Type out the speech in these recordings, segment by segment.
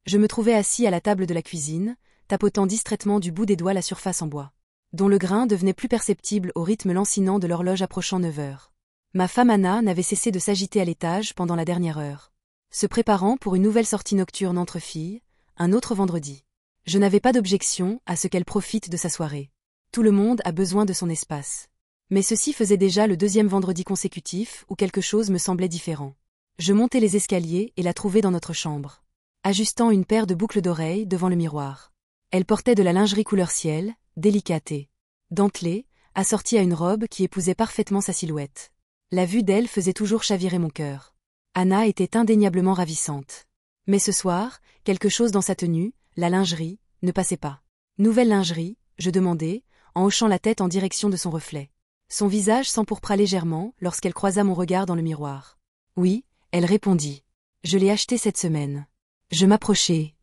Je me trouvais assis à la table de la cuisine, tapotant distraitement du bout des doigts la surface en bois, dont le grain devenait plus perceptible au rythme lancinant de l'horloge approchant 9 heures. Ma femme Anna n'avait cessé de s'agiter à l'étage pendant la dernière heure, se préparant pour une nouvelle sortie nocturne entre filles, un autre vendredi. Je n'avais pas d'objection à ce qu'elle profite de sa soirée. Tout le monde a besoin de son espace. Mais ceci faisait déjà le 2e vendredi consécutif où quelque chose me semblait différent. Je montai les escaliers et la trouvai dans notre chambre, ajustant une paire de boucles d'oreilles devant le miroir. Elle portait de la lingerie couleur ciel, délicate et dentelée, assortie à une robe qui épousait parfaitement sa silhouette. La vue d'elle faisait toujours chavirer mon cœur. Anna était indéniablement ravissante. Mais ce soir, quelque chose dans sa tenue, la lingerie, ne passait pas. Nouvelle lingerie, je demandai, en hochant la tête en direction de son reflet. Son visage s'empourpra légèrement lorsqu'elle croisa mon regard dans le miroir. Oui, elle répondit. Je l'ai acheté cette semaine. Je m'approchai,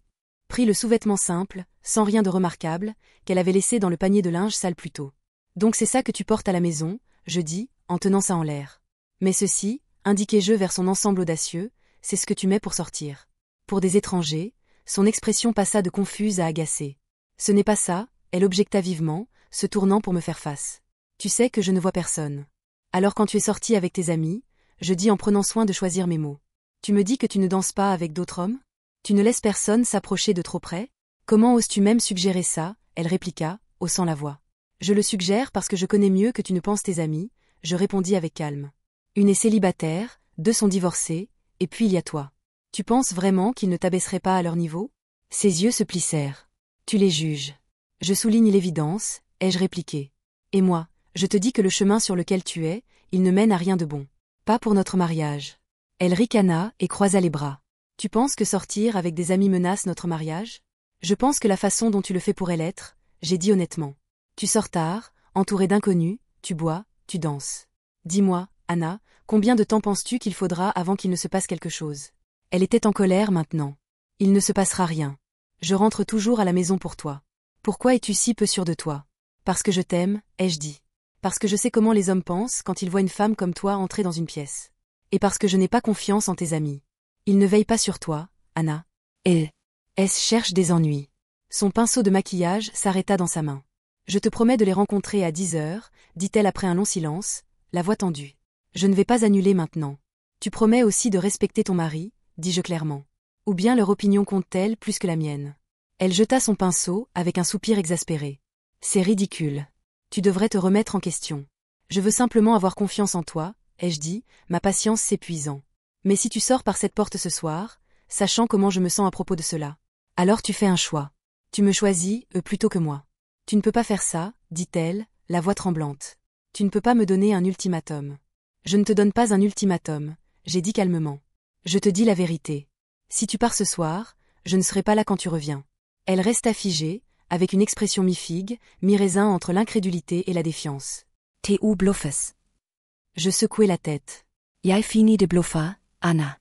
pris le sous-vêtement simple, sans rien de remarquable, qu'elle avait laissé dans le panier de linge sale plus tôt. Donc c'est ça que tu portes à la maison, je dis, en tenant ça en l'air. Mais ceci, indiquai-je vers son ensemble audacieux, c'est ce que tu mets pour sortir. Pour des étrangers, son expression passa de confuse à agacée. Ce n'est pas ça, elle objecta vivement, se tournant pour me faire face. Tu sais que je ne vois personne. Alors quand tu es sorti avec tes amis, je dis en prenant soin de choisir mes mots. Tu me dis que tu ne danses pas avec d'autres hommes? Tu ne laisses personne s'approcher de trop près? Comment oses-tu même suggérer ça? Elle répliqua, haussant la voix. Je le suggère parce que je connais mieux que tu ne penses tes amis, je répondis avec calme. Une est célibataire, 2 sont divorcées, et puis il y a toi. Tu penses vraiment qu'ils ne t'abaisseraient pas à leur niveau? Ses yeux se plissèrent. Tu les juges. Je souligne l'évidence, ai-je répliqué. Et moi, je te dis que le chemin sur lequel tu es, il ne mène à rien de bon. Pas pour notre mariage. Elle ricana et croisa les bras. Tu penses que sortir avec des amis menace notre mariage? Je pense que la façon dont tu le fais pourrait l'être, j'ai dit honnêtement. Tu sors tard, entouré d'inconnus, tu bois, tu danses. Dis-moi, Anna, combien de temps penses-tu qu'il faudra avant qu'il ne se passe quelque chose? Elle était en colère maintenant. Il ne se passera rien. Je rentre toujours à la maison pour toi. Pourquoi es-tu si peu sûre de toi? Parce que je t'aime, ai-je dit. Parce que je sais comment les hommes pensent quand ils voient une femme comme toi entrer dans une pièce. Et parce que je n'ai pas confiance en tes amis. Ils ne veillent pas sur toi, Anna. Elle cherche des ennuis. Son pinceau de maquillage s'arrêta dans sa main. Je te promets de les rencontrer à 10 heures, dit-elle après un long silence, la voix tendue. Je ne vais pas annuler maintenant. Tu promets aussi de respecter ton mari, dis-je clairement. Ou bien leur opinion compte-t-elle plus que la mienne? Elle jeta son pinceau avec un soupir exaspéré. C'est ridicule. Tu devrais te remettre en question. Je veux simplement avoir confiance en toi, ai-je dit, ma patience s'épuisant. Mais si tu sors par cette porte ce soir, sachant comment je me sens à propos de cela, alors tu fais un choix. Tu me choisis, plutôt que moi. Tu ne peux pas faire ça, dit-elle, la voix tremblante. Tu ne peux pas me donner un ultimatum. Je ne te donne pas un ultimatum, j'ai dit calmement. Je te dis la vérité. Si tu pars ce soir, je ne serai pas là quand tu reviens. Elle resta figée, avec une expression mi-figue, mi-raisin entre l'incrédulité et la défiance. Tu bluffes. Je secouai la tête. Jeg finis de bluffer, Anna.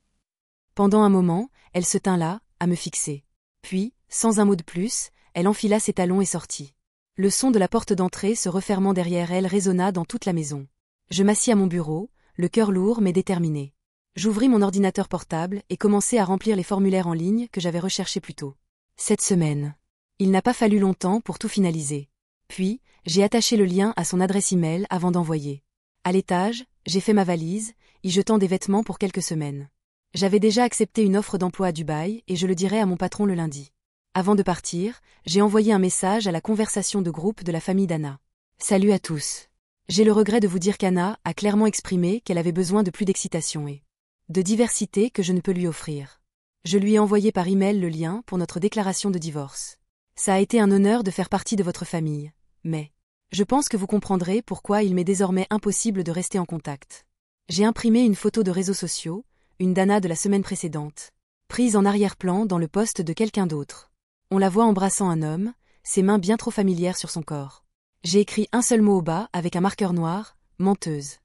Pendant un moment, elle se tint là, à me fixer. Puis, sans un mot de plus, elle enfila ses talons et sortit. Le son de la porte d'entrée se refermant derrière elle résonna dans toute la maison. Je m'assis à mon bureau, le cœur lourd mais déterminé. J'ouvris mon ordinateur portable et commençai à remplir les formulaires en ligne que j'avais recherchés plus tôt. Cette semaine. Il n'a pas fallu longtemps pour tout finaliser. Puis, j'ai attaché le lien à son adresse email avant d'envoyer. À l'étage, j'ai fait ma valise, y jetant des vêtements pour quelques semaines. J'avais déjà accepté une offre d'emploi à Dubaï et je le dirai à mon patron le lundi. Avant de partir, j'ai envoyé un message à la conversation de groupe de la famille d'Anna. Salut à tous. J'ai le regret de vous dire qu'Anna a clairement exprimé qu'elle avait besoin de plus d'excitation et de diversité que je ne peux lui offrir. Je lui ai envoyé par email le lien pour notre déclaration de divorce. Ça a été un honneur de faire partie de votre famille, mais je pense que vous comprendrez pourquoi il m'est désormais impossible de rester en contact. J'ai imprimé une photo de réseaux sociaux, une d'Anna de la semaine précédente, prise en arrière-plan dans le poste de quelqu'un d'autre. On la voit embrassant un homme, ses mains bien trop familières sur son corps. J'ai écrit un seul mot au bas avec un marqueur noir, menteuse.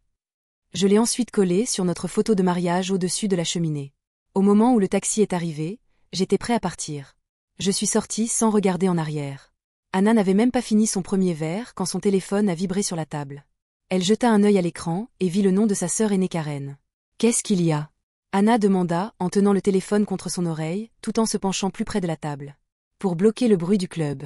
Je l'ai ensuite collé sur notre photo de mariage au-dessus de la cheminée. Au moment où le taxi est arrivé, j'étais prêt à partir. Je suis sorti sans regarder en arrière. Anna n'avait même pas fini son premier verre quand son téléphone a vibré sur la table. Elle jeta un œil à l'écran et vit le nom de sa sœur aînée Karen. Qu'est-ce qu'il y a? Anna demanda, en tenant le téléphone contre son oreille, tout en se penchant plus près de la table. Pour bloquer le bruit du club.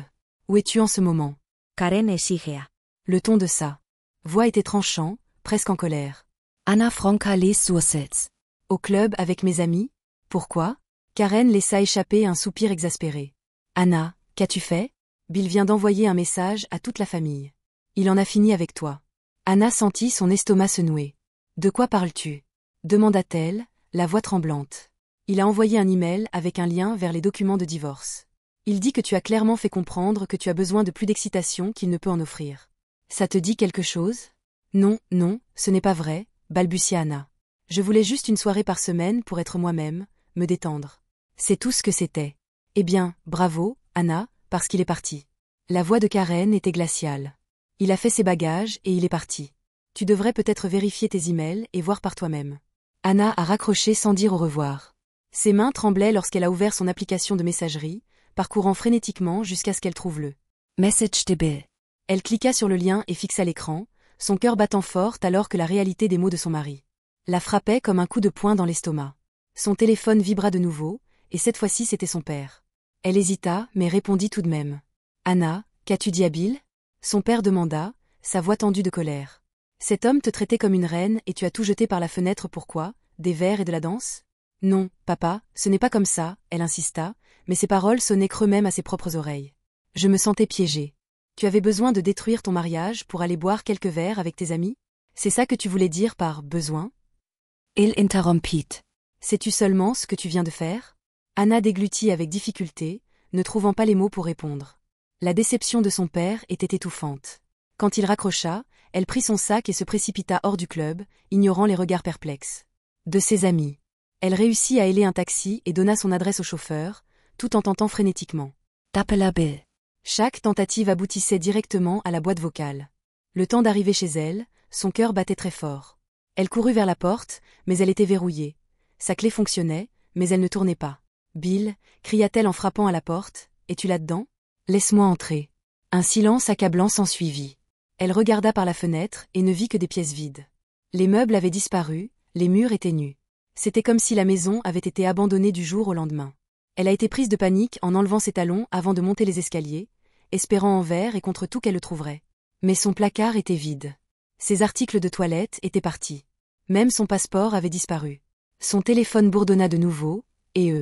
Où es-tu en ce moment? Karen esigea. Le ton de sa voix était tranchant, presque en colère. Anna Franka les sourcils. Au club avec mes amis? Pourquoi? Karen laissa échapper un soupir exaspéré. Anna, qu'as-tu fait? Bill vient d'envoyer un message à toute la famille. Il en a fini avec toi. Anna sentit son estomac se nouer. De quoi parles-tu? Demanda-t-elle, la voix tremblante. Il a envoyé un email avec un lien vers les documents de divorce. Il dit que tu as clairement fait comprendre que tu as besoin de plus d'excitation qu'il ne peut en offrir. Ça te dit quelque chose? Non, non, ce n'est pas vrai, balbutia Anna. Je voulais juste une soirée par semaine pour être moi-même, me détendre. C'est tout ce que c'était. Eh bien, bravo, Anna, parce qu'il est parti. La voix de Karen était glaciale. Il a fait ses bagages et il est parti. Tu devrais peut-être vérifier tes emails et voir par toi-même. Anna a raccroché sans dire au revoir. Ses mains tremblaient lorsqu'elle a ouvert son application de messagerie, parcourant frénétiquement jusqu'à ce qu'elle trouve le Message de Bill. Elle cliqua sur le lien et fixa l'écran, son cœur battant fort alors que la réalité des mots de son mari la frappait comme un coup de poing dans l'estomac. Son téléphone vibra de nouveau, et cette fois-ci c'était son père. Elle hésita, mais répondit tout de même. Anna, qu'as-tu dit à Bill? Son père demanda, sa voix tendue de colère. Cet homme te traitait comme une reine et tu as tout jeté par la fenêtre pourquoi? Des verres et de la danse? Non, papa, ce n'est pas comme ça, elle insista, mais ses paroles sonnaient creux même à ses propres oreilles. Je me sentais piégée. Tu avais besoin de détruire ton mariage pour aller boire quelques verres avec tes amis? C'est ça que tu voulais dire par besoin? Il interrompit. Sais-tu seulement ce que tu viens de faire? Anna déglutit avec difficulté, ne trouvant pas les mots pour répondre. La déception de son père était étouffante. Quand il raccrocha, elle prit son sac et se précipita hors du club, ignorant les regards perplexes de ses amis. Elle réussit à héler un taxi et donna son adresse au chauffeur, tout en tentant frénétiquement. T'appela Bill. Chaque tentative aboutissait directement à la boîte vocale. Le temps d'arriver chez elle, son cœur battait très fort. Elle courut vers la porte, mais elle était verrouillée. Sa clé fonctionnait, mais elle ne tournait pas. Bill, cria-t-elle en frappant à la porte, es-tu là-dedans? Laisse-moi entrer. Un silence accablant s'ensuivit. Elle regarda par la fenêtre et ne vit que des pièces vides. Les meubles avaient disparu, les murs étaient nus. C'était comme si la maison avait été abandonnée du jour au lendemain. Elle a été prise de panique en enlevant ses talons avant de monter les escaliers, espérant envers et contre tout qu'elle le trouverait. Mais son placard était vide. Ses articles de toilette étaient partis. Même son passeport avait disparu. Son téléphone bourdonna de nouveau, et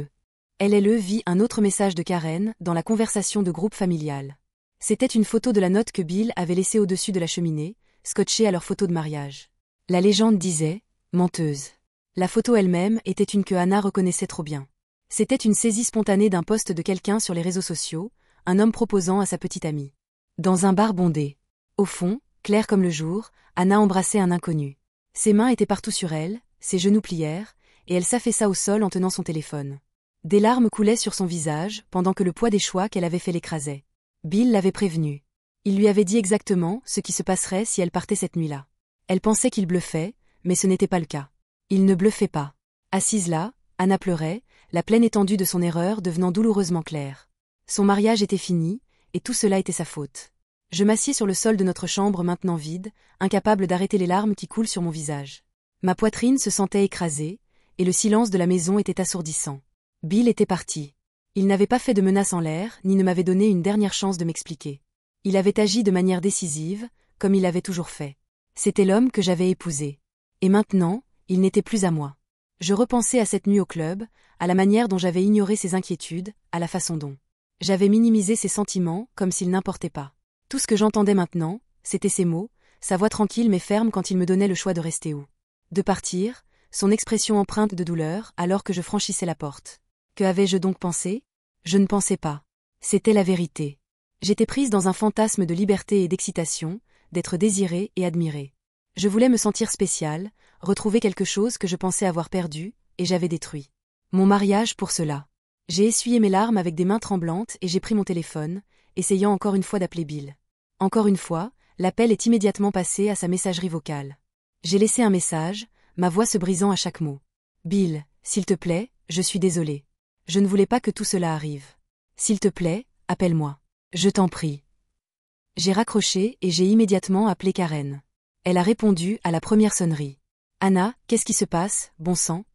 elle vit un autre message de Karen dans la conversation de groupe familial. C'était une photo de la note que Bill avait laissée au-dessus de la cheminée, scotchée à leur photo de mariage. La légende disait « menteuse ». La photo elle-même était une que Anna reconnaissait trop bien. C'était une saisie spontanée d'un post de quelqu'un sur les réseaux sociaux, un homme proposant à sa petite amie. Dans un bar bondé. Au fond, clair comme le jour, Anna embrassait un inconnu. Ses mains étaient partout sur elle, ses genoux plièrent, et elle s'affaissa au sol en tenant son téléphone. Des larmes coulaient sur son visage pendant que le poids des choix qu'elle avait fait l'écrasait. Bill l'avait prévenue. Il lui avait dit exactement ce qui se passerait si elle partait cette nuit-là. Elle pensait qu'il bluffait, mais ce n'était pas le cas. Il ne bluffait pas. Assise là, Anna pleurait, la pleine étendue de son erreur devenant douloureusement claire. Son mariage était fini, et tout cela était sa faute. Je m'assieds sur le sol de notre chambre maintenant vide, incapable d'arrêter les larmes qui coulent sur mon visage. Ma poitrine se sentait écrasée, et le silence de la maison était assourdissant. Bill était parti. Il n'avait pas fait de menace en l'air, ni ne m'avait donné une dernière chance de m'expliquer. Il avait agi de manière décisive, comme il l'avait toujours fait. C'était l'homme que j'avais épousé. Et maintenant, il n'était plus à moi. Je repensais à cette nuit au club, à la manière dont j'avais ignoré ses inquiétudes, à la façon dont j'avais minimisé ses sentiments, comme s'ils n'importaient pas. Tout ce que j'entendais maintenant, c'était ses mots, sa voix tranquille mais ferme quand il me donnait le choix de rester ou de partir, son expression empreinte de douleur alors que je franchissais la porte. Que avais-je donc pensé? Je ne pensais pas. C'était la vérité. J'étais prise dans un fantasme de liberté et d'excitation, d'être désirée et admirée. Je voulais me sentir spéciale, retrouver quelque chose que je pensais avoir perdu, et j'avais détruit mon mariage pour cela. J'ai essuyé mes larmes avec des mains tremblantes et j'ai pris mon téléphone, essayant encore une fois d'appeler Bill. Encore une fois, l'appel est immédiatement passé à sa messagerie vocale. J'ai laissé un message, ma voix se brisant à chaque mot. Bill, s'il te plaît, je suis désolée. Je ne voulais pas que tout cela arrive. S'il te plaît, appelle-moi. Je t'en prie. J'ai raccroché et j'ai immédiatement appelé Karen. Elle a répondu à la première sonnerie. Anna, qu'est-ce qui se passe, bon sang?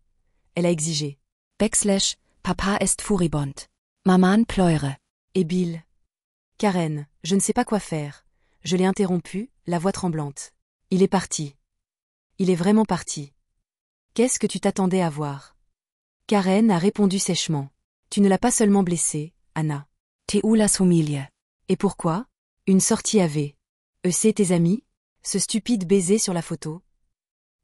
Elle a exigé. Backslash, Papa est furibond. Maman pleure. Et Bill. Karen, je ne sais pas quoi faire. Je l'ai interrompu, la voix tremblante. Il est parti. Il est vraiment parti. Qu'est-ce que tu t'attendais à voir? Karen a répondu sèchement. Tu ne l'as pas seulement blessé, Anna. Teulas Familie. Et pourquoi? Une sortie avait. C'est tes amis? Ce stupide baiser sur la photo?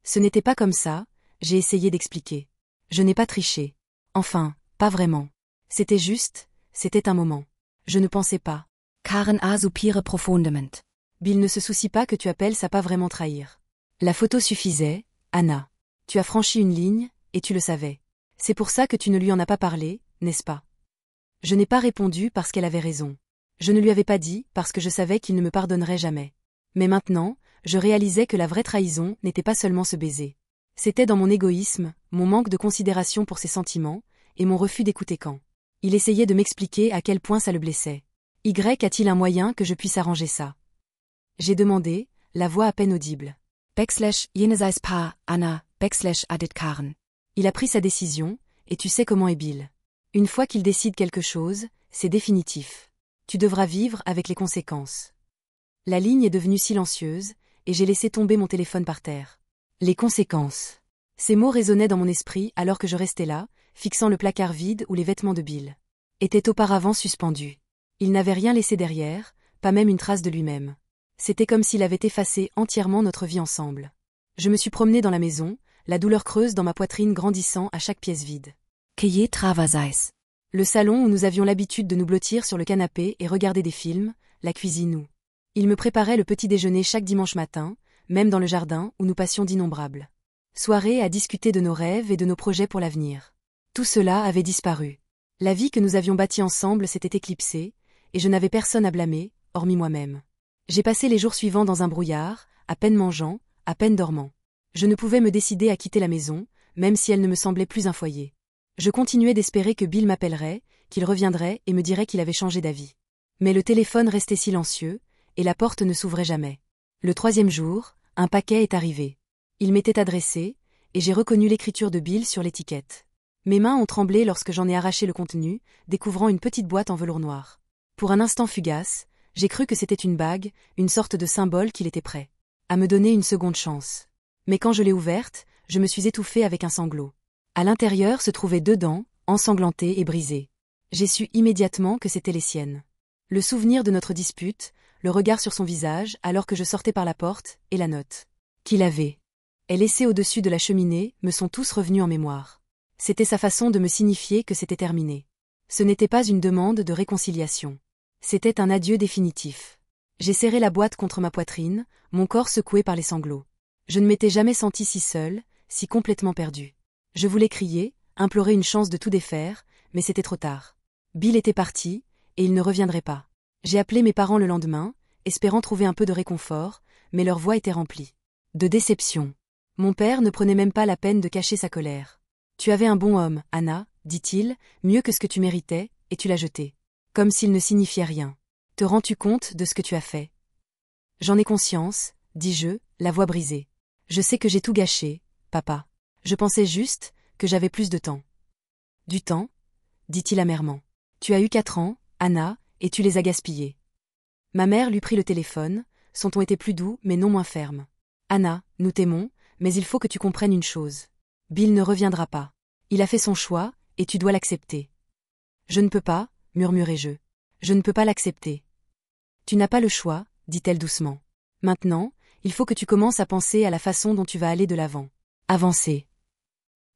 Ce n'était pas comme ça, j'ai essayé d'expliquer. Je n'ai pas triché. Enfin, pas vraiment. C'était juste, c'était un moment. Je ne pensais pas. Karen a soupire profondement. Bill ne se soucie pas que tu appelles ça pas vraiment trahir. La photo suffisait, Anna. Tu as franchi une ligne, et tu le savais. C'est pour ça que tu ne lui en as pas parlé, n'est-ce pas? Je n'ai pas répondu parce qu'elle avait raison. Je ne lui avais pas dit parce que je savais qu'il ne me pardonnerait jamais. Mais maintenant, je réalisais que la vraie trahison n'était pas seulement ce baiser. C'était dans mon égoïsme, mon manque de considération pour ses sentiments, et mon refus d'écouter quand. Il essayait de m'expliquer à quel point ça le blessait. Y a-t-il un moyen que je puisse arranger ça? J'ai demandé, la voix à peine audible. Backslash, jenseits Paar, Anna, backslash Adit Karen. Il a pris sa décision, et tu sais comment est Bill. Une fois qu'il décide quelque chose, c'est définitif. Tu devras vivre avec les conséquences. La ligne est devenue silencieuse, et j'ai laissé tomber mon téléphone par terre. Les conséquences. Ces mots résonnaient dans mon esprit alors que je restais là, fixant le placard vide où les vêtements de Bill étaient auparavant suspendus. Il n'avait rien laissé derrière, pas même une trace de lui-même. C'était comme s'il avait effacé entièrement notre vie ensemble. Je me suis promenée dans la maison, la douleur creuse dans ma poitrine grandissant à chaque pièce vide. Queye travaseis. Le salon où nous avions l'habitude de nous blottir sur le canapé et regarder des films, la cuisine où il me préparait le petit déjeuner chaque dimanche matin, même dans le jardin où nous passions d'innombrables soirées à discuter de nos rêves et de nos projets pour l'avenir. Tout cela avait disparu. La vie que nous avions bâtie ensemble s'était éclipsée, et je n'avais personne à blâmer, hormis moi-même. J'ai passé les jours suivants dans un brouillard, à peine mangeant, à peine dormant. Je ne pouvais me décider à quitter la maison, même si elle ne me semblait plus un foyer. Je continuais d'espérer que Bill m'appellerait, qu'il reviendrait et me dirait qu'il avait changé d'avis. Mais le téléphone restait silencieux, et la porte ne s'ouvrait jamais. Le 3e jour, un paquet est arrivé. Il m'était adressé, et j'ai reconnu l'écriture de Bill sur l'étiquette. Mes mains ont tremblé lorsque j'en ai arraché le contenu, découvrant une petite boîte en velours noir. Pour un instant fugace, j'ai cru que c'était une bague, une sorte de symbole qu'il était prêt à me donner une seconde chance. Mais quand je l'ai ouverte, je me suis étouffée avec un sanglot. À l'intérieur se trouvaient 2 dents, ensanglantées et brisées. J'ai su immédiatement que c'étaient les siennes. Le souvenir de notre dispute, le regard sur son visage alors que je sortais par la porte, et la note qu'il avait laissée au-dessus de la cheminée me sont tous revenus en mémoire. C'était sa façon de me signifier que c'était terminé. Ce n'était pas une demande de réconciliation. C'était un adieu définitif. J'ai serré la boîte contre ma poitrine, mon corps secoué par les sanglots. Je ne m'étais jamais sentie si seule, si complètement perdue. Je voulais crier, implorer une chance de tout défaire, mais c'était trop tard. Bill était parti, et il ne reviendrait pas. J'ai appelé mes parents le lendemain, espérant trouver un peu de réconfort, mais leur voix était remplie de déception. Mon père ne prenait même pas la peine de cacher sa colère. Tu avais un bon homme, Anna, dit-il, mieux que ce que tu méritais, et tu l'as jeté. Comme s'il ne signifiait rien. Te rends-tu compte de ce que tu as fait? J'en ai conscience, dis-je, la voix brisée. Je sais que j'ai tout gâché, papa. Je pensais juste que j'avais plus de temps. Du temps? Dit-il amèrement. Tu as eu 4 ans, Anna, et tu les as gaspillés. Ma mère lui prit le téléphone, son ton était plus doux mais non moins ferme. Anna, nous t'aimons, mais il faut que tu comprennes une chose. Bill ne reviendra pas. Il a fait son choix, et tu dois l'accepter. Je ne peux pas, murmurai-je. Je ne peux pas l'accepter. Tu n'as pas le choix, dit-elle doucement. Maintenant, il faut que tu commences à penser à la façon dont tu vas aller de l'avant. Avancer.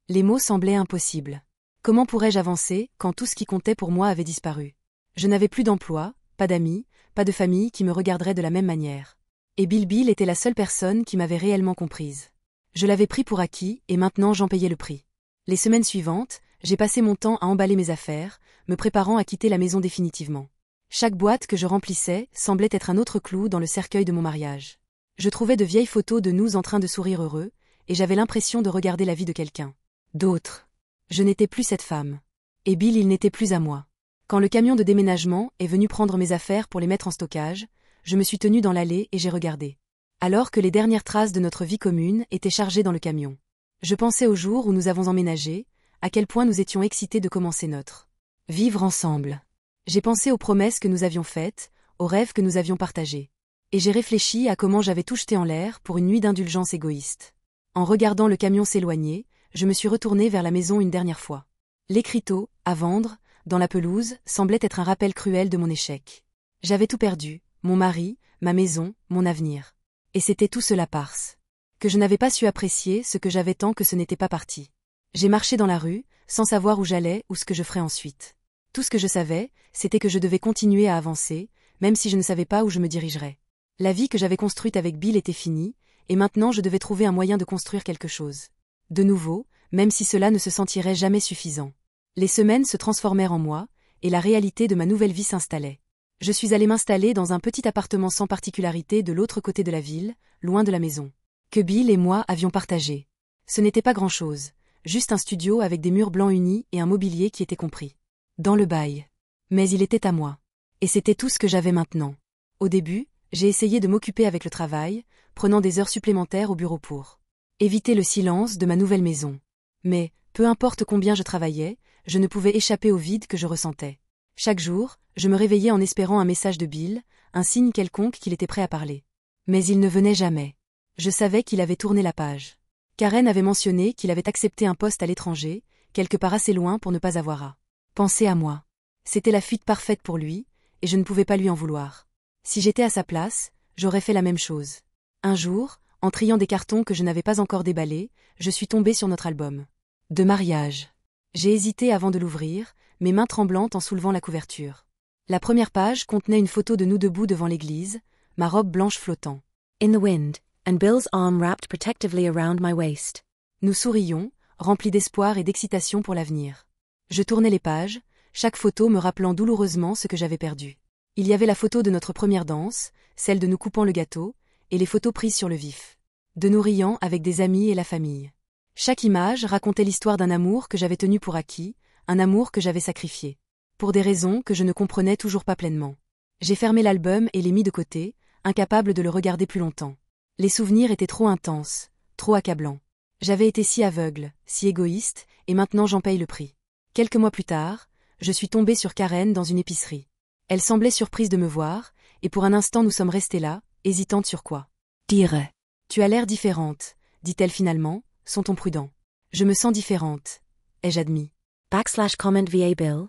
Les mots semblaient impossibles. Comment pourrais-je avancer quand tout ce qui comptait pour moi avait disparu? Je n'avais plus d'emploi, pas d'amis, pas de famille qui me regarderait de la même manière. Et Bill était la seule personne qui m'avait réellement comprise. Je l'avais pris pour acquis et maintenant j'en payais le prix. Les semaines suivantes, j'ai passé mon temps à emballer mes affaires, me préparant à quitter la maison définitivement. Chaque boîte que je remplissais semblait être un autre clou dans le cercueil de mon mariage. Je trouvais de vieilles photos de nous en train de sourire heureux, et j'avais l'impression de regarder la vie de quelqu'un d'autre. Je n'étais plus cette femme. Et Bill, il n'était plus à moi. Quand le camion de déménagement est venu prendre mes affaires pour les mettre en stockage, je me suis tenue dans l'allée et j'ai regardé. Alors que les dernières traces de notre vie commune étaient chargées dans le camion. Je pensais au jour où nous avons emménagé, à quel point nous étions excités de commencer notre vivre ensemble. J'ai pensé aux promesses que nous avions faites, aux rêves que nous avions partagés. Et j'ai réfléchi à comment j'avais tout jeté en l'air pour une nuit d'indulgence égoïste. En regardant le camion s'éloigner, je me suis retournée vers la maison une dernière fois. L'écriteau, à vendre, dans la pelouse, semblait être un rappel cruel de mon échec. J'avais tout perdu, mon mari, ma maison, mon avenir. Et c'était tout cela parce que je n'avais pas su apprécier ce que j'avais tant que ce n'était pas parti. J'ai marché dans la rue, sans savoir où j'allais ou ce que je ferais ensuite. Tout ce que je savais, c'était que je devais continuer à avancer, même si je ne savais pas où je me dirigerais. La vie que j'avais construite avec Bill était finie, et maintenant je devais trouver un moyen de construire quelque chose. De nouveau, même si cela ne se sentirait jamais suffisant. Les semaines se transformèrent en mois, et la réalité de ma nouvelle vie s'installait. Je suis allée m'installer dans un petit appartement sans particularité de l'autre côté de la ville, loin de la maison que Bill et moi avions partagée. Ce n'était pas grand-chose, juste un studio avec des murs blancs unis et un mobilier qui était compris dans le bail. Mais il était à moi. Et c'était tout ce que j'avais maintenant. Au début, j'ai essayé de m'occuper avec le travail, prenant des heures supplémentaires au bureau pour éviter le silence de ma nouvelle maison. Mais, peu importe combien je travaillais, je ne pouvais échapper au vide que je ressentais. Chaque jour, je me réveillais en espérant un message de Bill, un signe quelconque qu'il était prêt à parler. Mais il ne venait jamais. Je savais qu'il avait tourné la page. Karen avait mentionné qu'il avait accepté un poste à l'étranger, quelque part assez loin pour ne pas avoir à penser à moi. C'était la fuite parfaite pour lui, et je ne pouvais pas lui en vouloir. Si j'étais à sa place, j'aurais fait la même chose. Un jour, en triant des cartons que je n'avais pas encore déballés, je suis tombée sur notre album de mariage. J'ai hésité avant de l'ouvrir, mes mains tremblantes en soulevant la couverture. La première page contenait une photo de nous debout devant l'église, ma robe blanche flottant In the wind, and Bill's arm wrapped protectively around my waist. Nous sourions, remplis d'espoir et d'excitation pour l'avenir. Je tournais les pages, chaque photo me rappelant douloureusement ce que j'avais perdu. Il y avait la photo de notre première danse, celle de nous coupant le gâteau, et les photos prises sur le vif. De nous riant avec des amis et la famille. Chaque image racontait l'histoire d'un amour que j'avais tenu pour acquis, un amour que j'avais sacrifié. Pour des raisons que je ne comprenais toujours pas pleinement. J'ai fermé l'album et l'ai mis de côté, incapable de le regarder plus longtemps. Les souvenirs étaient trop intenses, trop accablants. J'avais été si aveugle, si égoïste, et maintenant j'en paye le prix. Quelques mois plus tard, je suis tombée sur Karen dans une épicerie. Elle semblait surprise de me voir, et pour un instant nous sommes restés là, hésitantes sur quoi Dire. Tu as l'air différente, dit-elle finalement, son ton prudent. Je me sens différente, ai-je admis. /comment va Bill.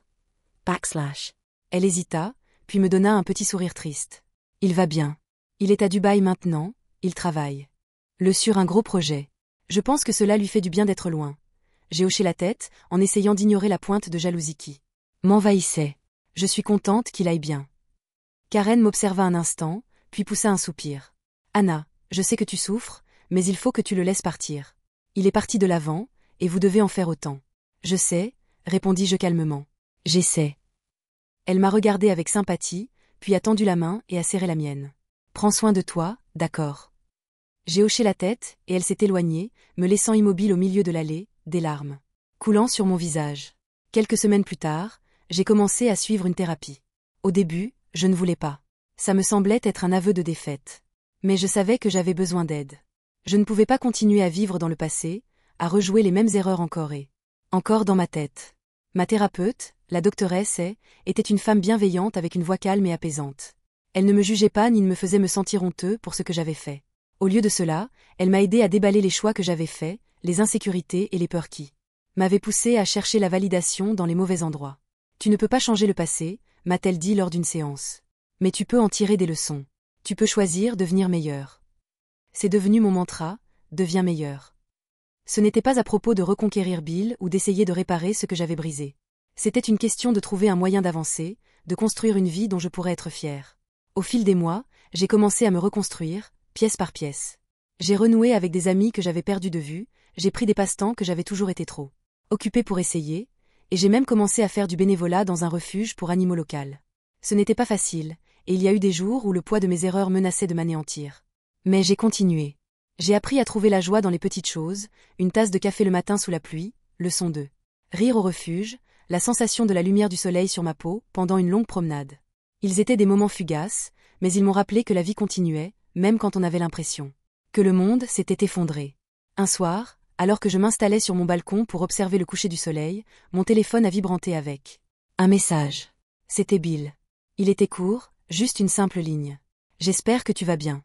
/. Elle hésita, puis me donna un petit sourire triste. Il va bien. Il est à Dubaï maintenant, il travaille. Sur un gros projet. Je pense que cela lui fait du bien d'être loin. J'ai hoché la tête, en essayant d'ignorer la pointe de jalousie qui m'envahissait. Je suis contente qu'il aille bien. Karen m'observa un instant, puis poussa un soupir. Anna, je sais que tu souffres, mais il faut que tu le laisses partir. Il est parti de l'avant, et vous devez en faire autant. Je sais, répondis-je calmement. J'essaie. Elle m'a regardé avec sympathie, puis a tendu la main et a serré la mienne. Prends soin de toi, d'accord. J'ai hoché la tête, et elle s'est éloignée, me laissant immobile au milieu de l'allée, des larmes coulant sur mon visage. Quelques semaines plus tard, j'ai commencé à suivre une thérapie. Au début, je ne voulais pas. Ça me semblait être un aveu de défaite. Mais je savais que j'avais besoin d'aide. Je ne pouvais pas continuer à vivre dans le passé, à rejouer les mêmes erreurs encore et encore dans ma tête. Ma thérapeute, la doctoresse était une femme bienveillante avec une voix calme et apaisante. Elle ne me jugeait pas ni ne me faisait me sentir honteux pour ce que j'avais fait. Au lieu de cela, elle m'a aidé à déballer les choix que j'avais faits, les insécurités et les peurs qui m'avaient poussé à chercher la validation dans les mauvais endroits. Tu ne peux pas changer le passé, m'a-t-elle dit lors d'une séance. Mais tu peux en tirer des leçons. Tu peux choisir de devenir meilleur. C'est devenu mon mantra, deviens meilleur. Ce n'était pas à propos de reconquérir Bill ou d'essayer de réparer ce que j'avais brisé. C'était une question de trouver un moyen d'avancer, de construire une vie dont je pourrais être fière. Au fil des mois, j'ai commencé à me reconstruire, pièce par pièce. J'ai renoué avec des amis que j'avais perdus de vue, j'ai pris des passe-temps que j'avais toujours été trop occupée pour essayer, et j'ai même commencé à faire du bénévolat dans un refuge pour animaux locaux. Ce n'était pas facile, et il y a eu des jours où le poids de mes erreurs menaçait de m'anéantir. Mais j'ai continué. J'ai appris à trouver la joie dans les petites choses, une tasse de café le matin sous la pluie, le son de rire au refuge, la sensation de la lumière du soleil sur ma peau pendant une longue promenade. Ils étaient des moments fugaces, mais ils m'ont rappelé que la vie continuait, même quand on avait l'impression que le monde s'était effondré. Un soir, Alors que je m'installais sur mon balcon pour observer le coucher du soleil, mon téléphone a vibranté avec un message. C'était Bill. Il était court, juste une simple ligne. J'espère que tu vas bien.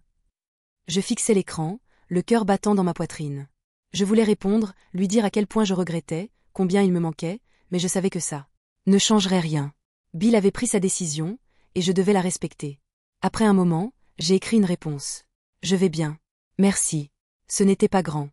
Je fixais l'écran, le cœur battant dans ma poitrine. Je voulais répondre, lui dire à quel point je regrettais, combien il me manquait, mais je savais que ça ne changerait rien. Bill avait pris sa décision, et je devais la respecter. Après un moment, j'ai écrit une réponse. Je vais bien. Merci. Ce n'était pas grand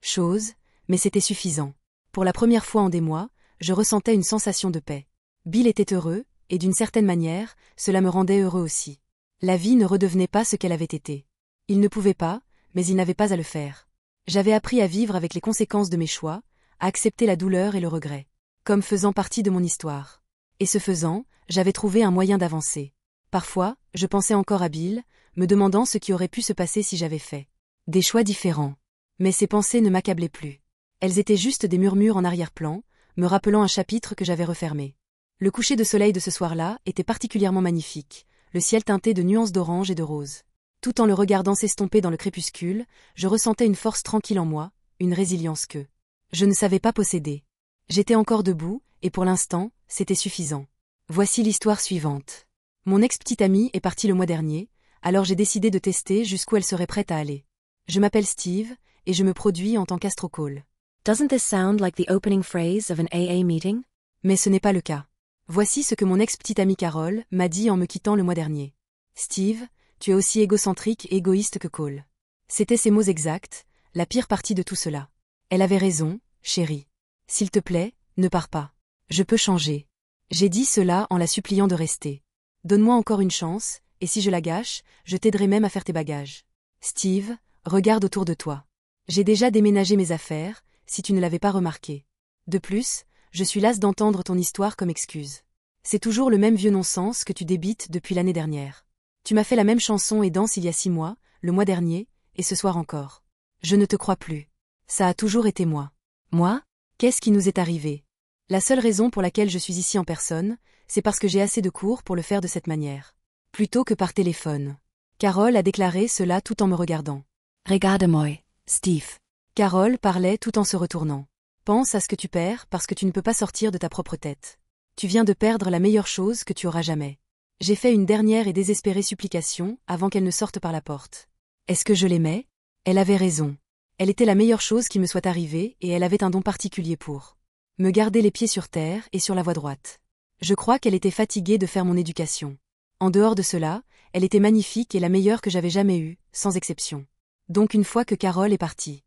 chose, mais c'était suffisant. Pour la première fois en des mois, je ressentais une sensation de paix. Bill était heureux, et d'une certaine manière, cela me rendait heureux aussi. La vie ne redevenait pas ce qu'elle avait été. Il ne pouvait pas, mais il n'avait pas à le faire. J'avais appris à vivre avec les conséquences de mes choix, à accepter la douleur et le regret, comme faisant partie de mon histoire. Et ce faisant, j'avais trouvé un moyen d'avancer. Parfois, je pensais encore à Bill, me demandant ce qui aurait pu se passer si j'avais fait des choix différents. Mais ces pensées ne m'accablaient plus. Elles étaient juste des murmures en arrière-plan, me rappelant un chapitre que j'avais refermé. Le coucher de soleil de ce soir-là était particulièrement magnifique, le ciel teinté de nuances d'orange et de rose. Tout en le regardant s'estomper dans le crépuscule, je ressentais une force tranquille en moi, une résilience que je ne savais pas posséder. J'étais encore debout, et pour l'instant, c'était suffisant. Voici l'histoire suivante. Mon ex-petite amie est partie le mois dernier, alors j'ai décidé de tester jusqu'où elle serait prête à aller. Je m'appelle Steve, et je me produis en tant qu'astrocall. Doesn't this sound like the opening phrase of an AA meeting? Mais ce n'est pas le cas. Voici ce que mon ex-petite amie Carole m'a dit en me quittant le mois dernier. Steve, tu es aussi égocentrique et égoïste que Cole. C'étaient ses mots exacts, la pire partie de tout cela. Elle avait raison, chérie. S'il te plaît, ne pars pas. Je peux changer. J'ai dit cela en la suppliant de rester. Donne-moi encore une chance, et si je la gâche, je t'aiderai même à faire tes bagages. Steve, regarde autour de toi. J'ai déjà déménagé mes affaires, si tu ne l'avais pas remarqué. De plus, je suis lasse d'entendre ton histoire comme excuse. C'est toujours le même vieux non-sens que tu débites depuis l'année dernière. Tu m'as fait la même chanson et danse il y a 6 mois, le mois dernier, et ce soir encore. Je ne te crois plus. Ça a toujours été moi. Moi? Qu'est-ce qui nous est arrivé? La seule raison pour laquelle je suis ici en personne, c'est parce que j'ai assez de cours pour le faire de cette manière. Plutôt que par téléphone. Carole a déclaré cela tout en me regardant. Regarde-moi, Steve. Carole parlait tout en se retournant. Pense à ce que tu perds parce que tu ne peux pas sortir de ta propre tête. Tu viens de perdre la meilleure chose que tu auras jamais. J'ai fait une dernière et désespérée supplication avant qu'elle ne sorte par la porte. Est-ce que je l'aimais? Elle avait raison. Elle était la meilleure chose qui me soit arrivée et elle avait un don particulier pour me garder les pieds sur terre et sur la voie droite. Je crois qu'elle était fatiguée de faire mon éducation. En dehors de cela, elle était magnifique et la meilleure que j'avais jamais eue, sans exception. Donc une fois que Carole est partie,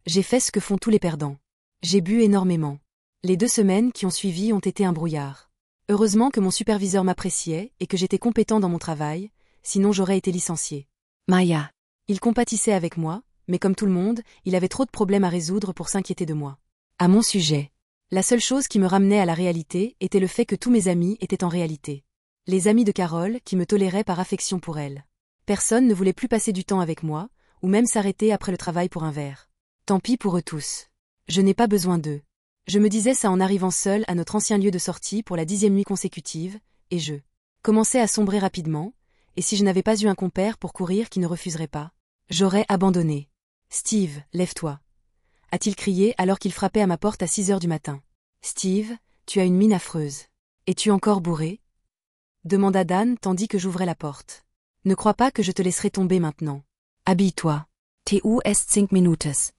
j'ai fait ce que font tous les perdants. J'ai bu énormément. Les 2 semaines qui ont suivi ont été un brouillard. Heureusement que mon superviseur m'appréciait et que j'étais compétent dans mon travail, sinon j'aurais été licencié. Maya. Il compatissait avec moi, mais comme tout le monde, il avait trop de problèmes à résoudre pour s'inquiéter de moi. À mon sujet. La seule chose qui me ramenait à la réalité était le fait que tous mes amis étaient en réalité les amis de Carole qui me toléraient par affection pour elle. Personne ne voulait plus passer du temps avec moi, ou même s'arrêter après le travail pour un verre. Tant pis pour eux tous. Je n'ai pas besoin d'eux. Je me disais ça en arrivant seule à notre ancien lieu de sortie pour la 10e nuit consécutive, et je commençais à sombrer rapidement, et si je n'avais pas eu un compère pour courir qui ne refuserait pas, j'aurais abandonné. Steve, lève-toi. A-t-il crié alors qu'il frappait à ma porte à 6 heures du matin. Steve, tu as une mine affreuse. Es-tu encore bourré? Demanda Dan tandis que j'ouvrais la porte. Ne crois pas que je te laisserai tomber maintenant. Habille-toi. TU est 5 minutes.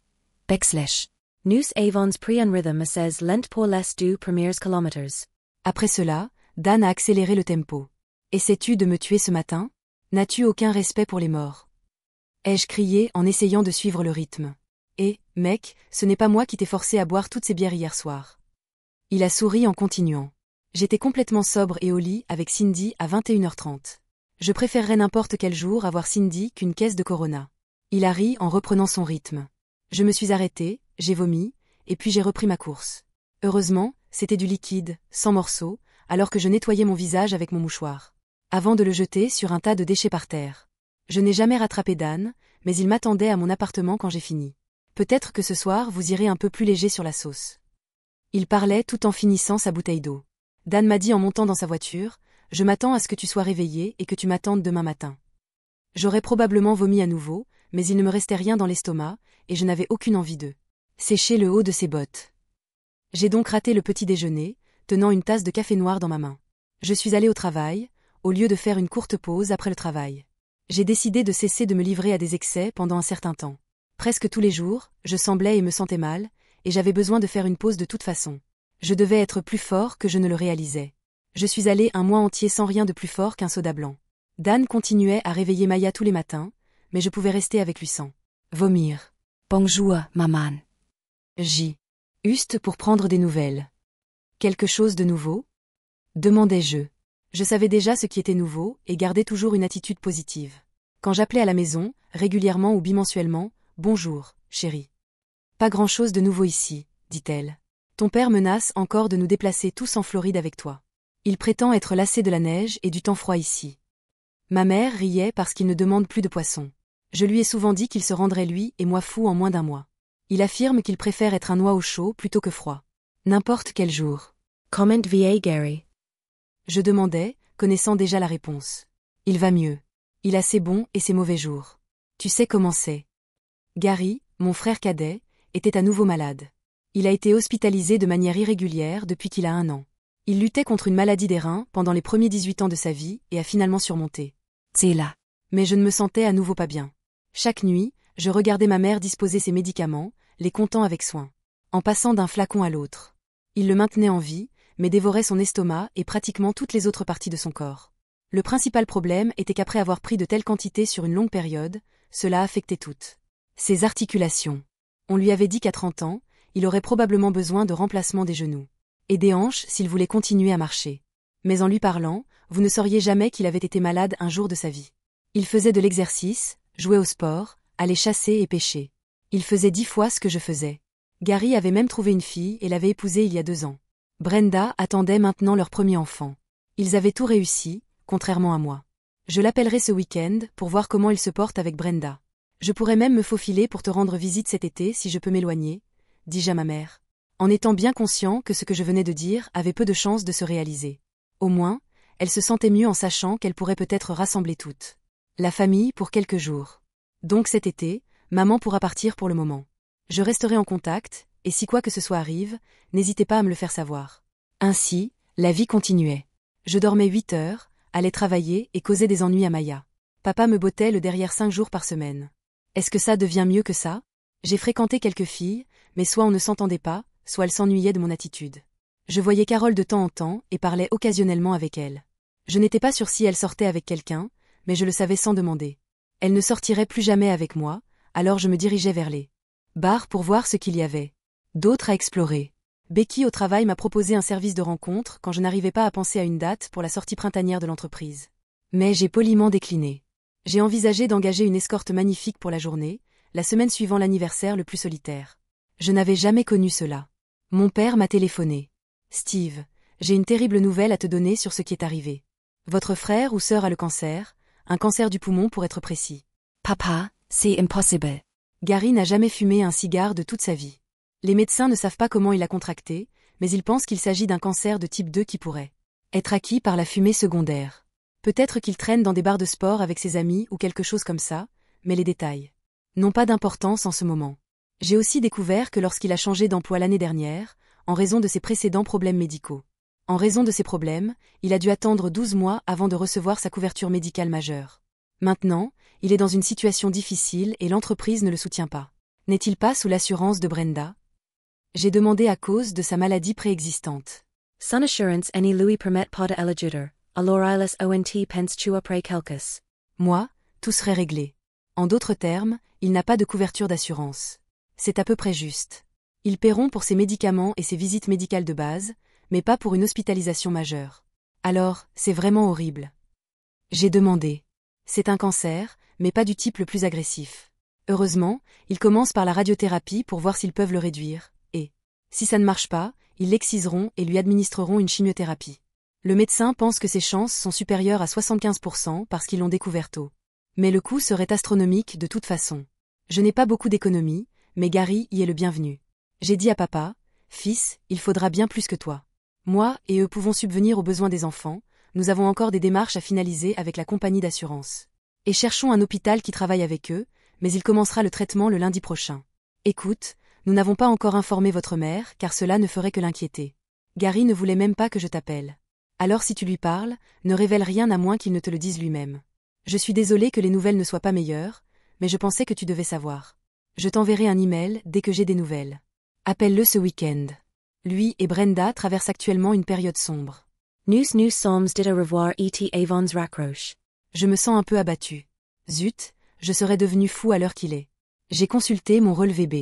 / Nous avons pris un rythme assez lent pour les 2 premiers kilomètres. Après cela, Dan a accéléré le tempo. Essaies-tu de me tuer ce matin? N'as-tu aucun respect pour les morts? Ai-je crié en essayant de suivre le rythme. Et, mec, ce n'est pas moi qui t'ai forcé à boire toutes ces bières hier soir. Il a souri en continuant. J'étais complètement sobre et au lit avec Cindy à 21h30. Je préférerais n'importe quel jour avoir Cindy qu'une caisse de Corona. Il a ri en reprenant son rythme. Je me suis arrêtée, j'ai vomi, et puis j'ai repris ma course. Heureusement, c'était du liquide, sans morceaux, alors que je nettoyais mon visage avec mon mouchoir. Avant de le jeter sur un tas de déchets par terre. Je n'ai jamais rattrapé Dan, mais il m'attendait à mon appartement quand j'ai fini. Peut-être que ce soir vous irez un peu plus léger sur la sauce. Il parlait tout en finissant sa bouteille d'eau. Dan m'a dit en montant dans sa voiture, « Je m'attends à ce que tu sois réveillé et que tu m'attendes demain matin. » J'aurais probablement vomi à nouveau, mais il ne me restait rien dans l'estomac, et je n'avais aucune envie de sécher le haut de ses bottes. J'ai donc raté le petit déjeuner, tenant une tasse de café noir dans ma main. Je suis allée au travail, au lieu de faire une courte pause après le travail. J'ai décidé de cesser de me livrer à des excès pendant un certain temps. Presque tous les jours, je semblais et me sentais mal, et j'avais besoin de faire une pause de toute façon. Je devais être plus fort que je ne le réalisais. Je suis allée un mois entier sans rien de plus fort qu'un soda blanc. Dan continuait à réveiller Maya tous les matins, mais je pouvais rester avec lui sans vomir. Bonjour, maman. Juste pour prendre des nouvelles. Quelque chose de nouveau? Demandai-je. Je savais déjà ce qui était nouveau et gardais toujours une attitude positive. Quand j'appelais à la maison, régulièrement ou bimensuellement, « Bonjour, chérie. »« Pas grand-chose de nouveau ici, » dit-elle. « Ton père menace encore de nous déplacer tous en Floride avec toi. Il prétend être lassé de la neige et du temps froid ici. » Ma mère riait parce qu'il ne demande plus de poissons. Je lui ai souvent dit qu'il se rendrait lui et moi fous en moins d'un mois. Il affirme qu'il préfère être un oie au chaud plutôt que froid. N'importe quel jour. Comment va Gary? Je demandais, connaissant déjà la réponse. Il va mieux. Il a ses bons et ses mauvais jours. Tu sais comment c'est. Gary, mon frère cadet, était à nouveau malade. Il a été hospitalisé de manière irrégulière depuis qu'il a 1 an. Il luttait contre une maladie des reins pendant les premiers 18 ans de sa vie et a finalement surmonté. C'est là. Mais je ne me sentais à nouveau pas bien. Chaque nuit, je regardais ma mère disposer ses médicaments, les comptant avec soin. En passant d'un flacon à l'autre. Il le maintenait en vie, mais dévorait son estomac et pratiquement toutes les autres parties de son corps. Le principal problème était qu'après avoir pris de telles quantités sur une longue période, cela affectait toutes ses articulations. On lui avait dit qu'à 30 ans, il aurait probablement besoin de remplacement des genoux et des hanches s'il voulait continuer à marcher. Mais en lui parlant, vous ne sauriez jamais qu'il avait été malade un jour de sa vie. Il faisait de l'exercice, jouait au sport, allait chasser et pêcher. Il faisait 10 fois ce que je faisais. Gary avait même trouvé une fille et l'avait épousée il y a 2 ans. Brenda attendait maintenant leur premier enfant. Ils avaient tout réussi, contrairement à moi. Je l'appellerai ce week-end pour voir comment il se porte avec Brenda. Je pourrais même me faufiler pour te rendre visite cet été si je peux m'éloigner, dis-je à ma mère, en étant bien conscient que ce que je venais de dire avait peu de chances de se réaliser. Au moins, elle se sentait mieux en sachant qu'elle pourrait peut-être rassembler toute la famille pour quelques jours. Donc cet été, maman pourra partir pour le moment. Je resterai en contact, et si quoi que ce soit arrive, n'hésitez pas à me le faire savoir. Ainsi, la vie continuait. Je dormais 8 heures, allais travailler et causais des ennuis à Maya. Papa me bottait le derrière 5 jours par semaine. Est-ce que ça devient mieux que ça? J'ai fréquenté quelques filles, mais soit on ne s'entendait pas, soit elles s'ennuyaient de mon attitude. Je voyais Carole de temps en temps et parlais occasionnellement avec elle. Je n'étais pas sûre si elle sortait avec quelqu'un, mais je le savais sans demander. Elle ne sortirait plus jamais avec moi, alors je me dirigeais vers les bars pour voir ce qu'il y avait d'autres à explorer. Becky au travail m'a proposé un service de rencontre quand je n'arrivais pas à penser à une date pour la sortie printanière de l'entreprise. Mais j'ai poliment décliné. J'ai envisagé d'engager une escorte magnifique pour la journée, la semaine suivant l'anniversaire le plus solitaire. Je n'avais jamais connu cela. Mon père m'a téléphoné. « Steve, j'ai une terrible nouvelle à te donner sur ce qui est arrivé. Votre frère ou sœur a le cancer, un cancer du poumon pour être précis. » Papa, c'est impossible. Gary n'a jamais fumé un cigare de toute sa vie. Les médecins ne savent pas comment il a contracté, mais ils pensent qu'il s'agit d'un cancer de type 2 qui pourrait être acquis par la fumée secondaire. Peut-être qu'il traîne dans des bars de sport avec ses amis ou quelque chose comme ça, mais les détails n'ont pas d'importance en ce moment. J'ai aussi découvert que lorsqu'il a changé d'emploi l'année dernière, en raison de ses précédents problèmes médicaux. En raison de ces problèmes, il a dû attendre 12 mois avant de recevoir sa couverture médicale majeure. Maintenant, il est dans une situation difficile et l'entreprise ne le soutient pas. N'est-il pas sous l'assurance de Brenda? J'ai demandé à cause de sa maladie préexistante. Sun assurance any lui permet pas de eligitor, alors ilis ont pens tua pre calcus. Moi, tout serait réglé. En d'autres termes, il n'a pas de couverture d'assurance. C'est à peu près juste. Ils paieront pour ses médicaments et ses visites médicales de base, mais pas pour une hospitalisation majeure. Alors, c'est vraiment horrible. J'ai demandé. C'est un cancer, mais pas du type le plus agressif. Heureusement, ils commencent par la radiothérapie pour voir s'ils peuvent le réduire, et, si ça ne marche pas, ils l'exciseront et lui administreront une chimiothérapie. Le médecin pense que ses chances sont supérieures à 75% parce qu'ils l'ont découvert tôt. Mais le coût serait astronomique de toute façon. Je n'ai pas beaucoup d'économies, mais Gary y est le bienvenu. J'ai dit à papa, « Fils, il faudra bien plus que toi. Moi et eux pouvons subvenir aux besoins des enfants, nous avons encore des démarches à finaliser avec la compagnie d'assurance. Et cherchons un hôpital qui travaille avec eux, mais il commencera le traitement le lundi prochain. Écoute, Nous n'avons pas encore informé votre mère, car cela ne ferait que l'inquiéter. Gary ne voulait même pas que je t'appelle. Alors si tu lui parles, ne révèle rien à moins qu'il ne te le dise lui-même. Je suis désolée que les nouvelles ne soient pas meilleures, mais je pensais que tu devais savoir. Je t'enverrai un email dès que j'ai des nouvelles. Appelle-le ce week-end. Lui et Brenda traversent actuellement une période sombre. Nous sommes dit à revoir et avons raccroche. Je me sens un peu abattue. Zut, je serais devenu fou à l'heure qu'il est. J'ai consulté mon relevé B.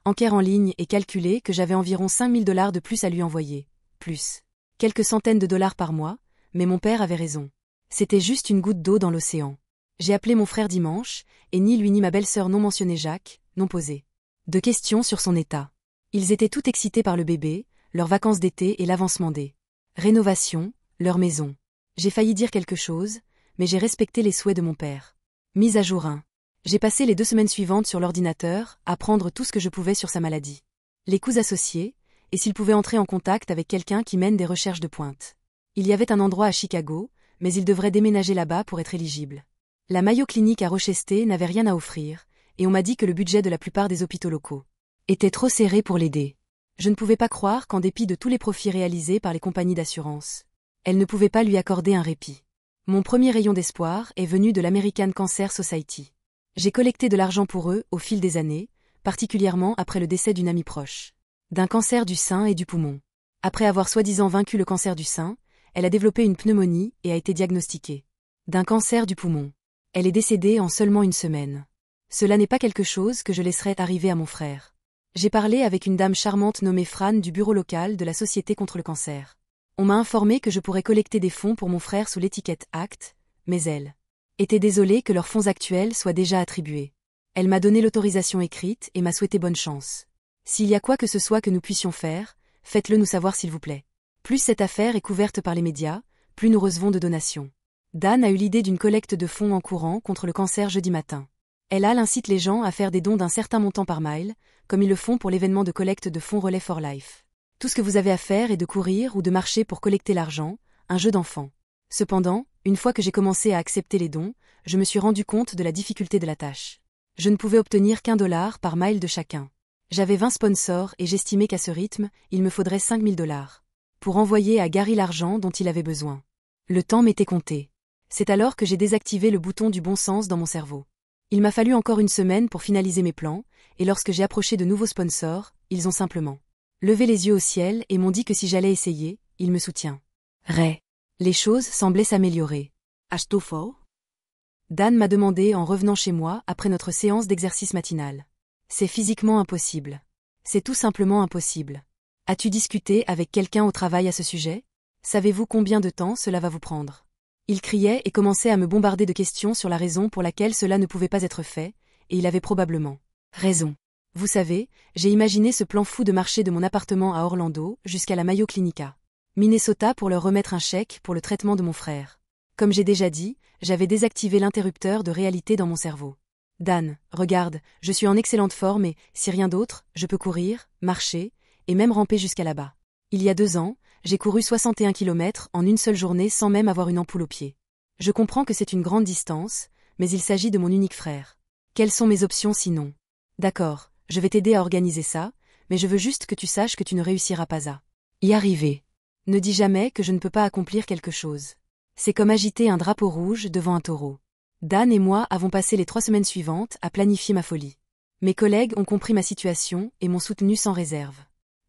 Enquête en ligne et calculé que j'avais environ 5 000 $ de plus à lui envoyer. Plus. Quelques centaines de dollars par mois, mais mon père avait raison. C'était juste une goutte d'eau dans l'océan. J'ai appelé mon frère dimanche, et ni lui ni ma belle-sœur n'ont mentionné Jacques, n'ont posé de questions sur son état. Ils étaient tout excités par le bébé, leurs vacances d'été et l'avancement des rénovations, leur maison. J'ai failli dire quelque chose, mais j'ai respecté les souhaits de mon père. Mise à jour 1. J'ai passé les 2 semaines suivantes sur l'ordinateur, à apprendre tout ce que je pouvais sur sa maladie. Les coûts associés, et s'il pouvait entrer en contact avec quelqu'un qui mène des recherches de pointe. Il y avait un endroit à Chicago, mais il devrait déménager là-bas pour être éligible. La Mayo Clinic à Rochester n'avait rien à offrir, et on m'a dit que le budget de la plupart des hôpitaux locaux était trop serré pour l'aider. Je ne pouvais pas croire qu'en dépit de tous les profits réalisés par les compagnies d'assurance, elles ne pouvaient pas lui accorder un répit. Mon premier rayon d'espoir est venu de l'American Cancer Society. J'ai collecté de l'argent pour eux au fil des années, particulièrement après le décès d'une amie proche. D'un cancer du sein et du poumon. Après avoir soi-disant vaincu le cancer du sein, elle a développé une pneumonie et a été diagnostiquée. D'un cancer du poumon. Elle est décédée en seulement 1 semaine. Cela n'est pas quelque chose que je laisserais arriver à mon frère. J'ai parlé avec une dame charmante nommée Fran du bureau local de la Société contre le cancer. On m'a informé que je pourrais collecter des fonds pour mon frère sous l'étiquette ACT, mais elle était désolée que leurs fonds actuels soient déjà attribués. Elle m'a donné l'autorisation écrite et m'a souhaité bonne chance. S'il y a quoi que ce soit que nous puissions faire, faites-le nous savoir s'il vous plaît. Plus cette affaire est couverte par les médias, plus nous recevons de donations. Dan a eu l'idée d'une collecte de fonds en courant contre le cancer jeudi matin. Elle incite les gens à faire des dons d'un certain montant par mile, comme ils le font pour l'événement de collecte de fonds Relais for Life. Tout ce que vous avez à faire est de courir ou de marcher pour collecter l'argent, un jeu d'enfant. Cependant, une fois que j'ai commencé à accepter les dons, je me suis rendu compte de la difficulté de la tâche. Je ne pouvais obtenir qu'$1 par mile de chacun. J'avais 20 sponsors et j'estimais qu'à ce rythme, il me faudrait 5 000 $ pour envoyer à Gary l'argent dont il avait besoin. Le temps m'était compté. C'est alors que j'ai désactivé le bouton du bon sens dans mon cerveau. Il m'a fallu encore 1 semaine pour finaliser mes plans, et lorsque j'ai approché de nouveaux sponsors, ils ont simplement levé les yeux au ciel et m'ont dit que si j'allais essayer, ils me soutiendraient. Les choses semblaient s'améliorer. Astufo? Dan m'a demandé en revenant chez moi après notre séance d'exercice matinal. C'est physiquement impossible. C'est tout simplement impossible. As-tu discuté avec quelqu'un au travail à ce sujet? Savez-vous combien de temps cela va vous prendre? Il criait et commençait à me bombarder de questions sur la raison pour laquelle cela ne pouvait pas être fait, et il avait probablement raison. Vous savez, j'ai imaginé ce plan fou de marcher de mon appartement à Orlando jusqu'à la Mayo Clinica, Minnesota, pour leur remettre un chèque pour le traitement de mon frère. Comme j'ai déjà dit, j'avais désactivé l'interrupteur de réalité dans mon cerveau. Dan, regarde, je suis en excellente forme et, si rien d'autre, je peux courir, marcher, et même ramper jusqu'à là-bas. Il y a 2 ans, j'ai couru 61 km en une seule journée sans même avoir une ampoule au pied. Je comprends que c'est une grande distance, mais il s'agit de mon unique frère. Quelles sont mes options sinon? D'accord, je vais t'aider à organiser ça, mais je veux juste que tu saches que tu ne réussiras pas à y arriver. Ne dis jamais que je ne peux pas accomplir quelque chose. C'est comme agiter un drapeau rouge devant un taureau. Dan et moi avons passé les 3 semaines suivantes à planifier ma folie. Mes collègues ont compris ma situation et m'ont soutenu sans réserve.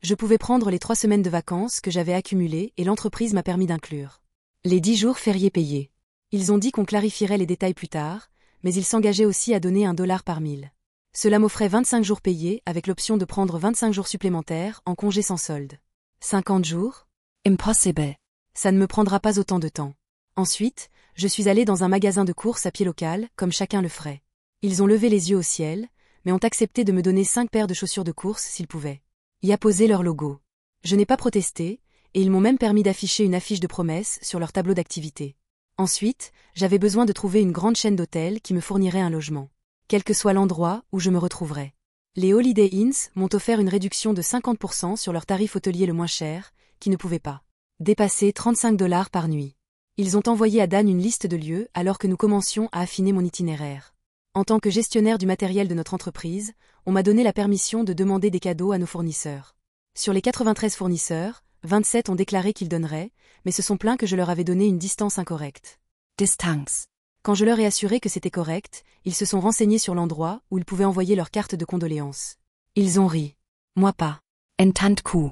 Je pouvais prendre les 3 semaines de vacances que j'avais accumulées et l'entreprise m'a permis d'inclure les 10 jours fériés payés. Ils ont dit qu'on clarifierait les détails plus tard, mais ils s'engageaient aussi à donner $1 par mille. Cela m'offrait 25 jours payés avec l'option de prendre 25 jours supplémentaires en congé sans solde. 50 jours? Impossible. Ça ne me prendra pas autant de temps. Ensuite, je suis allée dans un magasin de courses à pied local, comme chacun le ferait. Ils ont levé les yeux au ciel, mais ont accepté de me donner 5 paires de chaussures de course s'ils pouvaient y apposer leur logo. Je n'ai pas protesté, et ils m'ont même permis d'afficher une affiche de promesse sur leur tableau d'activité. Ensuite, j'avais besoin de trouver une grande chaîne d'hôtels qui me fournirait un logement, quel que soit l'endroit où je me retrouverais. Les Holiday Inns m'ont offert une réduction de 50% sur leur tarif hôtelier le moins cher, qui ne pouvait pas dépasser 35 $ par nuit. Ils ont envoyé à Dan une liste de lieux alors que nous commencions à affiner mon itinéraire. En tant que gestionnaire du matériel de notre entreprise, on m'a donné la permission de demander des cadeaux à nos fournisseurs. Sur les 93 fournisseurs, 27 ont déclaré qu'ils donneraient, mais se sont plaints que je leur avais donné une distance incorrecte. Distanz. Quand je leur ai assuré que c'était correct, ils se sont renseignés sur l'endroit où ils pouvaient envoyer leur carte de condoléances. Ils ont ri. Moi pas. Entendku.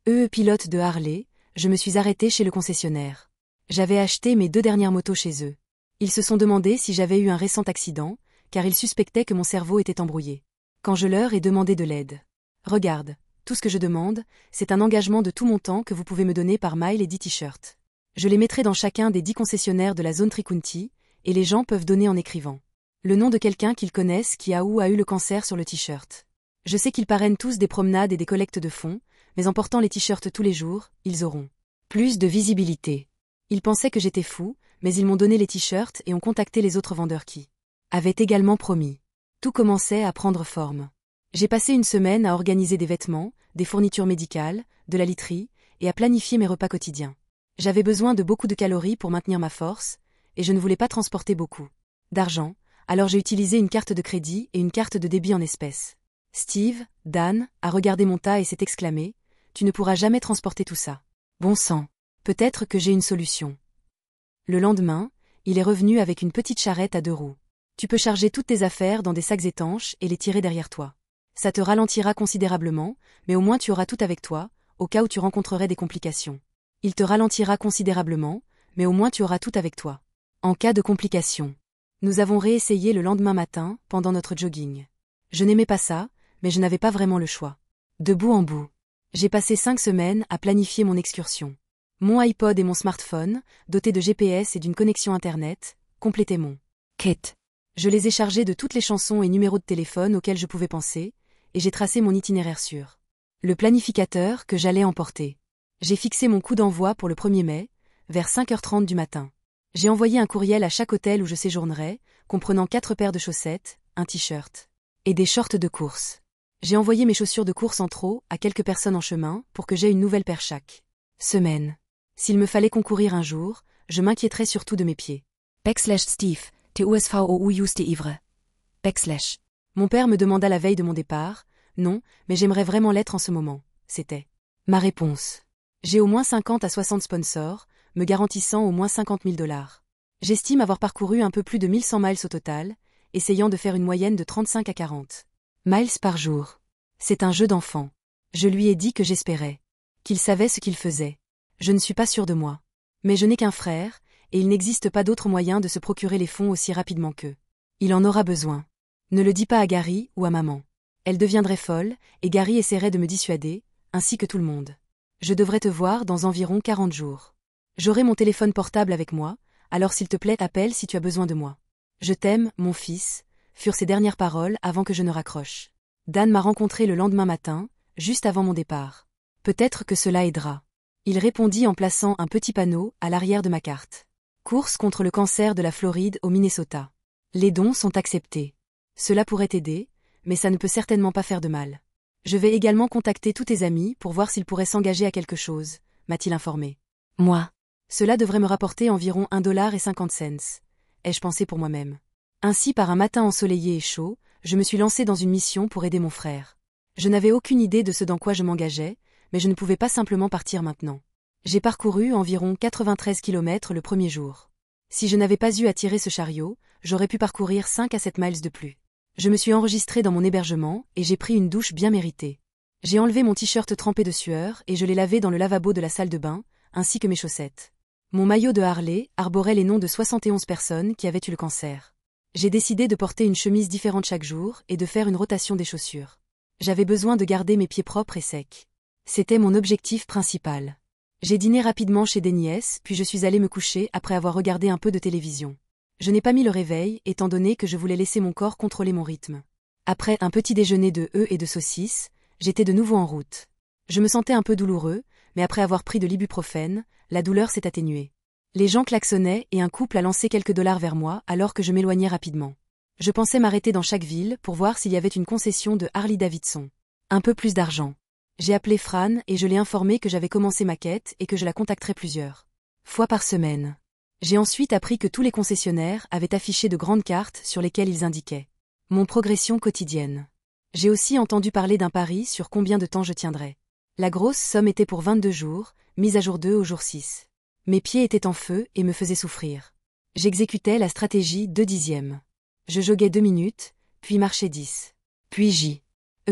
Eux, pilotes de Harley, je me suis arrêté chez le concessionnaire. J'avais acheté mes 2 dernières motos chez eux. Ils se sont demandé si j'avais eu un récent accident, car ils suspectaient que mon cerveau était embrouillé. Quand je leur ai demandé de l'aide. Regarde, tout ce que je demande, c'est un engagement de tout mon temps que vous pouvez me donner par mail et 10 t-shirts. Je les mettrai dans chacun des 10 concessionnaires de la zone Tricounti, et les gens peuvent donner en écrivant le nom de quelqu'un qu'ils connaissent qui a ou a eu le cancer sur le t-shirt. Je sais qu'ils parrainent tous des promenades et des collectes de fonds, mais en portant les t-shirts tous les jours, ils auront plus de visibilité. Ils pensaient que j'étais fou, mais ils m'ont donné les t-shirts et ont contacté les autres vendeurs qui avaient également promis. Tout commençait à prendre forme. J'ai passé une semaine à organiser des vêtements, des fournitures médicales, de la literie, et à planifier mes repas quotidiens. J'avais besoin de beaucoup de calories pour maintenir ma force, et je ne voulais pas transporter beaucoup d'argent, alors j'ai utilisé une carte de crédit et une carte de débit en espèces. Steve, Dan, a regardé mon tas et s'est exclamé « Tu ne pourras jamais transporter tout ça. Bon sang, peut-être que j'ai une solution. » Le lendemain, il est revenu avec une petite charrette à 2 roues. Tu peux charger toutes tes affaires dans des sacs étanches et les tirer derrière toi. Ça te ralentira considérablement, mais au moins tu auras tout avec toi, au cas où tu rencontrerais des complications. Il te ralentira considérablement, mais au moins tu auras tout avec toi. En cas de complications. Nous avons réessayé le lendemain matin, pendant notre jogging. Je n'aimais pas ça, mais je n'avais pas vraiment le choix. De bout en bout. J'ai passé 5 semaines à planifier mon excursion. Mon iPod et mon smartphone, dotés de GPS et d'une connexion Internet, complétaient mon kit. Je les ai chargés de toutes les chansons et numéros de téléphone auxquels je pouvais penser, et j'ai tracé mon itinéraire sur le planificateur que j'allais emporter. J'ai fixé mon coup d'envoi pour le 1er mai, vers 5h30 du matin. J'ai envoyé un courriel à chaque hôtel où je séjournerai, comprenant 4 paires de chaussettes, un t-shirt et des shorts de course. J'ai envoyé mes chaussures de course en trop à quelques personnes en chemin pour que j'aie une nouvelle paire chaque semaine. S'il me fallait concourir un jour, je m'inquiéterais surtout de mes pieds. /Steve, TUSVOU juste ivre. /. Mon père me demanda la veille de mon départ, non, mais j'aimerais vraiment l'être en ce moment. C'était ma réponse. J'ai au moins 50 à 60 sponsors, me garantissant au moins $50 000. J'estime avoir parcouru un peu plus de 1100 miles au total, essayant de faire une moyenne de 35 à 40 miles par jour. C'est un jeu d'enfant. Je lui ai dit que j'espérais qu'il savait ce qu'il faisait. Je ne suis pas sûre de moi. Mais je n'ai qu'un frère, et il n'existe pas d'autre moyen de se procurer les fonds aussi rapidement qu'eux. Il en aura besoin. Ne le dis pas à Gary ou à maman. Elle deviendrait folle, et Gary essaierait de me dissuader, ainsi que tout le monde. Je devrais te voir dans environ 40 jours. J'aurai mon téléphone portable avec moi, alors s'il te plaît appelle si tu as besoin de moi. Je t'aime, mon fils, furent ses dernières paroles avant que je ne raccroche. Dan m'a rencontré le lendemain matin, juste avant mon départ. Peut-être que cela aidera. Il répondit en plaçant un petit panneau à l'arrière de ma carte. Course contre le cancer de la Floride au Minnesota. Les dons sont acceptés. Cela pourrait t'aider, mais ça ne peut certainement pas faire de mal. Je vais également contacter tous tes amis pour voir s'ils pourraient s'engager à quelque chose, m'a-t-il informé. Moi. Cela devrait me rapporter environ $1,50. Ai-je pensé pour moi-même. Ainsi par un matin ensoleillé et chaud, je me suis lancé dans une mission pour aider mon frère. Je n'avais aucune idée de ce dans quoi je m'engageais, mais je ne pouvais pas simplement partir maintenant. J'ai parcouru environ 93 km le premier jour. Si je n'avais pas eu à tirer ce chariot, j'aurais pu parcourir 5 à 7 miles de plus. Je me suis enregistré dans mon hébergement et j'ai pris une douche bien méritée. J'ai enlevé mon t-shirt trempé de sueur et je l'ai lavé dans le lavabo de la salle de bain, ainsi que mes chaussettes. Mon maillot de Harley arborait les noms de 71 personnes qui avaient eu le cancer. J'ai décidé de porter une chemise différente chaque jour et de faire une rotation des chaussures. J'avais besoin de garder mes pieds propres et secs. C'était mon objectif principal. J'ai dîné rapidement chez des nièces, puis je suis allé me coucher après avoir regardé un peu de télévision. Je n'ai pas mis le réveil, étant donné que je voulais laisser mon corps contrôler mon rythme. Après un petit déjeuner de œufs et de saucisses, j'étais de nouveau en route. Je me sentais un peu douloureux, mais après avoir pris de l'ibuprofène, la douleur s'est atténuée. Les gens klaxonnaient et un couple a lancé quelques dollars vers moi alors que je m'éloignais rapidement. Je pensais m'arrêter dans chaque ville pour voir s'il y avait une concession de Harley-Davidson. Un peu plus d'argent. J'ai appelé Fran et je l'ai informé que j'avais commencé ma quête et que je la contacterais plusieurs fois par semaine. J'ai ensuite appris que tous les concessionnaires avaient affiché de grandes cartes sur lesquelles ils indiquaient mon progression quotidienne. J'ai aussi entendu parler d'un pari sur combien de temps je tiendrais. La grosse somme était pour 22 jours, mise à jour 2 au jour 6. Mes pieds étaient en feu et me faisaient souffrir. J'exécutais la stratégie 2 dixièmes. Je joguais 2 minutes, puis marchais 10. Puis j'y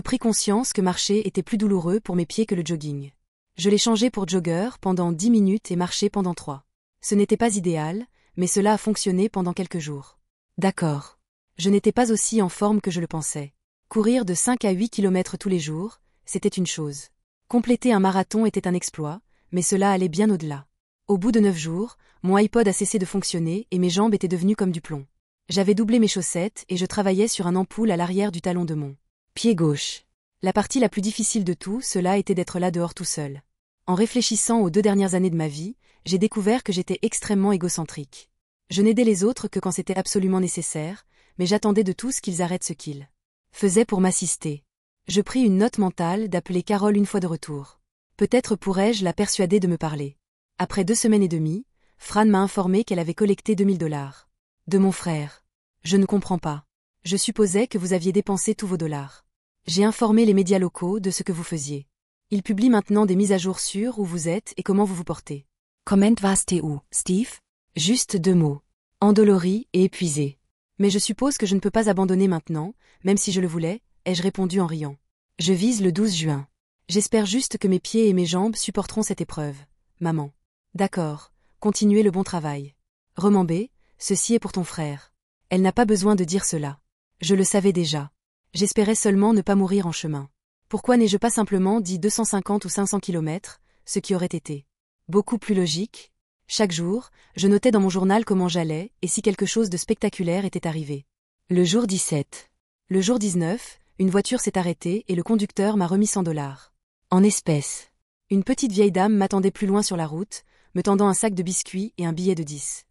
pris conscience que marcher était plus douloureux pour mes pieds que le jogging. Je l'ai changé pour jogger pendant 10 minutes et marcher pendant 3. Ce n'était pas idéal, mais cela a fonctionné pendant quelques jours. D'accord. Je n'étais pas aussi en forme que je le pensais. Courir de 5 à 8 kilomètres tous les jours, c'était une chose. Compléter un marathon était un exploit, mais cela allait bien au-delà. Au bout de 9 jours, mon iPod a cessé de fonctionner et mes jambes étaient devenues comme du plomb. J'avais doublé mes chaussettes et je travaillais sur un ampoule à l'arrière du talon de mon pied gauche. La partie la plus difficile de tout cela était d'être là dehors tout seul. En réfléchissant aux 2 dernières années de ma vie, j'ai découvert que j'étais extrêmement égocentrique. Je n'aidais les autres que quand c'était absolument nécessaire, mais j'attendais de tous qu'ils arrêtent ce qu'ils faisaient pour m'assister. Je pris une note mentale d'appeler Carole une fois de retour. Peut-être pourrais-je la persuader de me parler. Après 2 semaines et demie, Fran m'a informé qu'elle avait collecté $2000. De mon frère. Je ne comprends pas. Je supposais que vous aviez dépensé tous vos dollars. J'ai informé les médias locaux de ce que vous faisiez. Ils publient maintenant des mises à jour sur où vous êtes et comment vous vous portez. Comment vas-tu, Steve? Juste 2 mots. Endolori et épuisé. Mais je suppose que je ne peux pas abandonner maintenant, même si je le voulais, ai-je répondu en riant. Je vise le 12 juin. J'espère juste que mes pieds et mes jambes supporteront cette épreuve. Maman. D'accord. Continuez le bon travail. Remembé, ceci est pour ton frère. Elle n'a pas besoin de dire cela. Je le savais déjà. J'espérais seulement ne pas mourir en chemin. Pourquoi n'ai-je pas simplement dit 250 ou 500 kilomètres, ce qui aurait été beaucoup plus logique? Chaque jour, je notais dans mon journal comment j'allais et si quelque chose de spectaculaire était arrivé. Le jour 17. Le jour 19, une voiture s'est arrêtée et le conducteur m'a remis $100. En espèces. Une petite vieille dame m'attendait plus loin sur la route, me tendant un sac de biscuits et un billet de $10.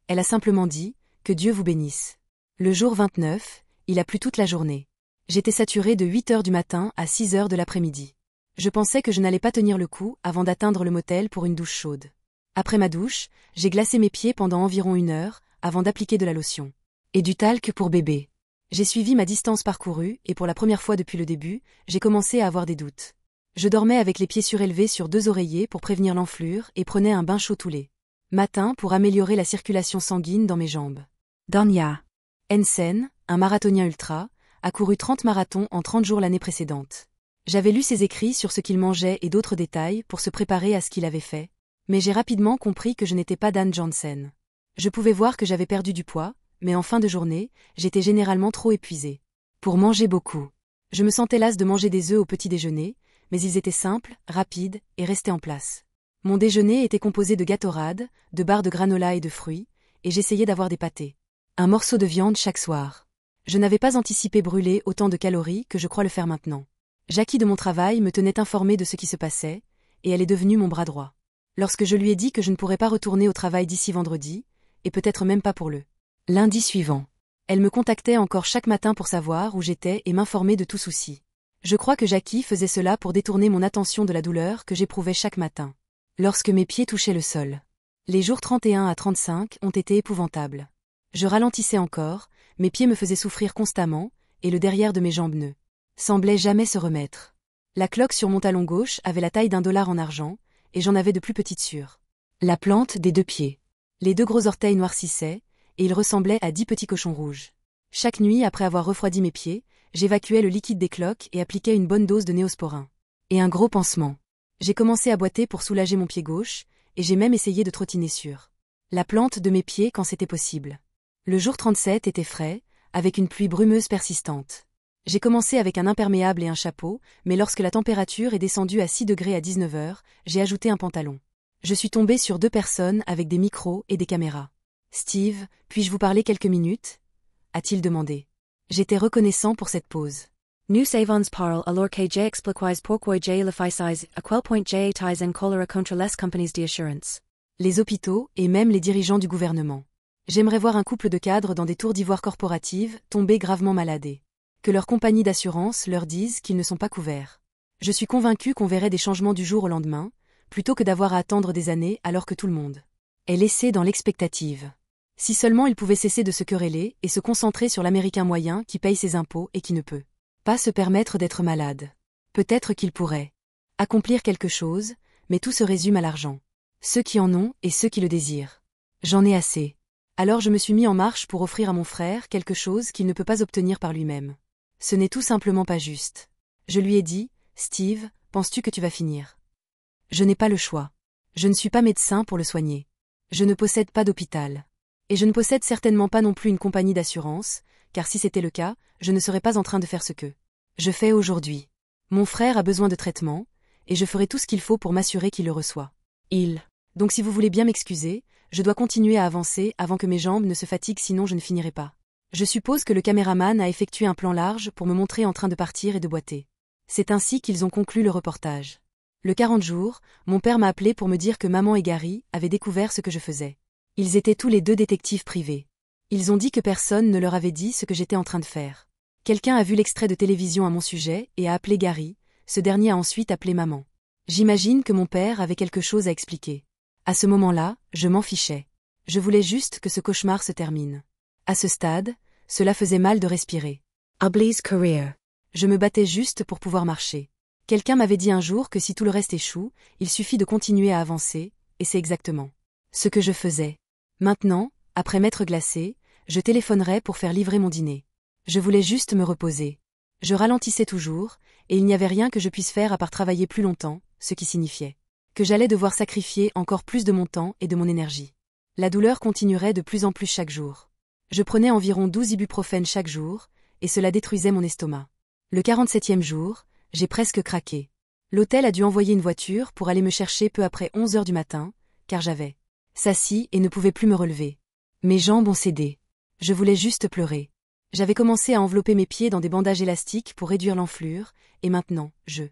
Elle a simplement dit « Que Dieu vous bénisse ». Le jour 29, il a plu toute la journée. J'étais saturée de 8 heures du matin à 6 heures de l'après-midi. Je pensais que je n'allais pas tenir le coup avant d'atteindre le motel pour une douche chaude. Après ma douche, j'ai glacé mes pieds pendant environ 1 heure, avant d'appliquer de la lotion. Et du talc pour bébé. J'ai suivi ma distance parcourue et pour la première fois depuis le début, j'ai commencé à avoir des doutes. Je dormais avec les pieds surélevés sur 2 oreillers pour prévenir l'enflure et prenais un bain chaud tous les matins pour améliorer la circulation sanguine dans mes jambes. Donya. Ensen, un marathonien ultra, a couru 30 marathons en 30 jours l'année précédente. J'avais lu ses écrits sur ce qu'il mangeait et d'autres détails pour se préparer à ce qu'il avait fait, mais j'ai rapidement compris que je n'étais pas Dan Johnson. Je pouvais voir que j'avais perdu du poids, mais en fin de journée, j'étais généralement trop épuisée. Pour manger beaucoup. Je me sentais lasse de manger des œufs au petit déjeuner, mais ils étaient simples, rapides et restaient en place. Mon déjeuner était composé de Gatorade, de barres de granola et de fruits, et j'essayais d'avoir des pâtés. Un morceau de viande chaque soir. Je n'avais pas anticipé brûler autant de calories que je crois le faire maintenant. Jackie de mon travail me tenait informée de ce qui se passait, et elle est devenue mon bras droit. Lorsque je lui ai dit que je ne pourrais pas retourner au travail d'ici vendredi, et peut-être même pas pour le lundi suivant. Elle me contactait encore chaque matin pour savoir où j'étais et m'informer de tout souci. Je crois que Jackie faisait cela pour détourner mon attention de la douleur que j'éprouvais chaque matin. Lorsque mes pieds touchaient le sol. Les jours 31 à 35 ont été épouvantables. Je ralentissais encore, mes pieds me faisaient souffrir constamment, et le derrière de mes jambes ne semblait jamais se remettre. La cloque sur mon talon gauche avait la taille d'$1 en argent, et j'en avais de plus petites sur la plante des 2 pieds. Les 2 gros orteils noircissaient, et ils ressemblaient à 10 petits cochons rouges. Chaque nuit après avoir refroidi mes pieds, j'évacuais le liquide des cloques et appliquais une bonne dose de néosporin. Et un gros pansement. J'ai commencé à boiter pour soulager mon pied gauche, et j'ai même essayé de trottiner sur la plante de mes pieds quand c'était possible. Le jour 37 était frais, avec une pluie brumeuse persistante. J'ai commencé avec un imperméable et un chapeau, mais lorsque la température est descendue à 6 degrés à 19 heures, j'ai ajouté un pantalon. Je suis tombée sur 2 personnes avec des micros et des caméras. « Steve, puis-je vous parler quelques minutes ?» a-t-il demandé. J'étais reconnaissant pour cette pause. Nous savons parle alors que j'ai expliqué pourquoi j'ai le faisais à quel point j'ai été en colère contre les compagnies d'assurance. Les hôpitaux et même les dirigeants du gouvernement. J'aimerais voir un couple de cadres dans des tours d'ivoire corporatives tomber gravement malades. Que leurs compagnies d'assurance leur disent qu'ils ne sont pas couverts. Je suis convaincue qu'on verrait des changements du jour au lendemain, plutôt que d'avoir à attendre des années alors que tout le monde est laissé dans l'expectative. Si seulement il pouvait cesser de se quereller et se concentrer sur l'Américain moyen qui paye ses impôts et qui ne peut pas se permettre d'être malade. Peut-être qu'il pourrait accomplir quelque chose, mais tout se résume à l'argent. Ceux qui en ont et ceux qui le désirent. J'en ai assez. Alors je me suis mis en marche pour offrir à mon frère quelque chose qu'il ne peut pas obtenir par lui-même. Ce n'est tout simplement pas juste. Je lui ai dit, Steve, penses-tu que tu vas finir? Je n'ai pas le choix. Je ne suis pas médecin pour le soigner. Je ne possède pas d'hôpital. Et je ne possède certainement pas non plus une compagnie d'assurance, car si c'était le cas, je ne serais pas en train de faire ce que je fais aujourd'hui. Mon frère a besoin de traitement, et je ferai tout ce qu'il faut pour m'assurer qu'il le reçoit. Donc si vous voulez bien m'excuser, je dois continuer à avancer avant que mes jambes ne se fatiguent, sinon je ne finirai pas. Je suppose que le caméraman a effectué un plan large pour me montrer en train de partir et de boiter. C'est ainsi qu'ils ont conclu le reportage. Le 40 jours, mon père m'a appelé pour me dire que maman et Gary avaient découvert ce que je faisais. Ils étaient tous les deux détectives privés. Ils ont dit que personne ne leur avait dit ce que j'étais en train de faire. Quelqu'un a vu l'extrait de télévision à mon sujet et a appelé Gary, ce dernier a ensuite appelé maman. J'imagine que mon père avait quelque chose à expliquer. À ce moment-là, je m'en fichais. Je voulais juste que ce cauchemar se termine. À ce stade, cela faisait mal de respirer. Ugly's career. Je me battais juste pour pouvoir marcher. Quelqu'un m'avait dit un jour que si tout le reste échoue, il suffit de continuer à avancer, et c'est exactement ce que je faisais. Maintenant, après m'être glacé, je téléphonerais pour faire livrer mon dîner. Je voulais juste me reposer. Je ralentissais toujours, et il n'y avait rien que je puisse faire à part travailler plus longtemps, ce qui signifiait que j'allais devoir sacrifier encore plus de mon temps et de mon énergie. La douleur continuerait de plus en plus chaque jour. Je prenais environ 12 ibuprofènes chaque jour, et cela détruisait mon estomac. Le 47e jour, j'ai presque craqué. L'hôtel a dû envoyer une voiture pour aller me chercher peu après 11 heures du matin, car j'avais s'assis et ne pouvais plus me relever. Mes jambes ont cédé. Je voulais juste pleurer. J'avais commencé à envelopper mes pieds dans des bandages élastiques pour réduire l'enflure, et maintenant, je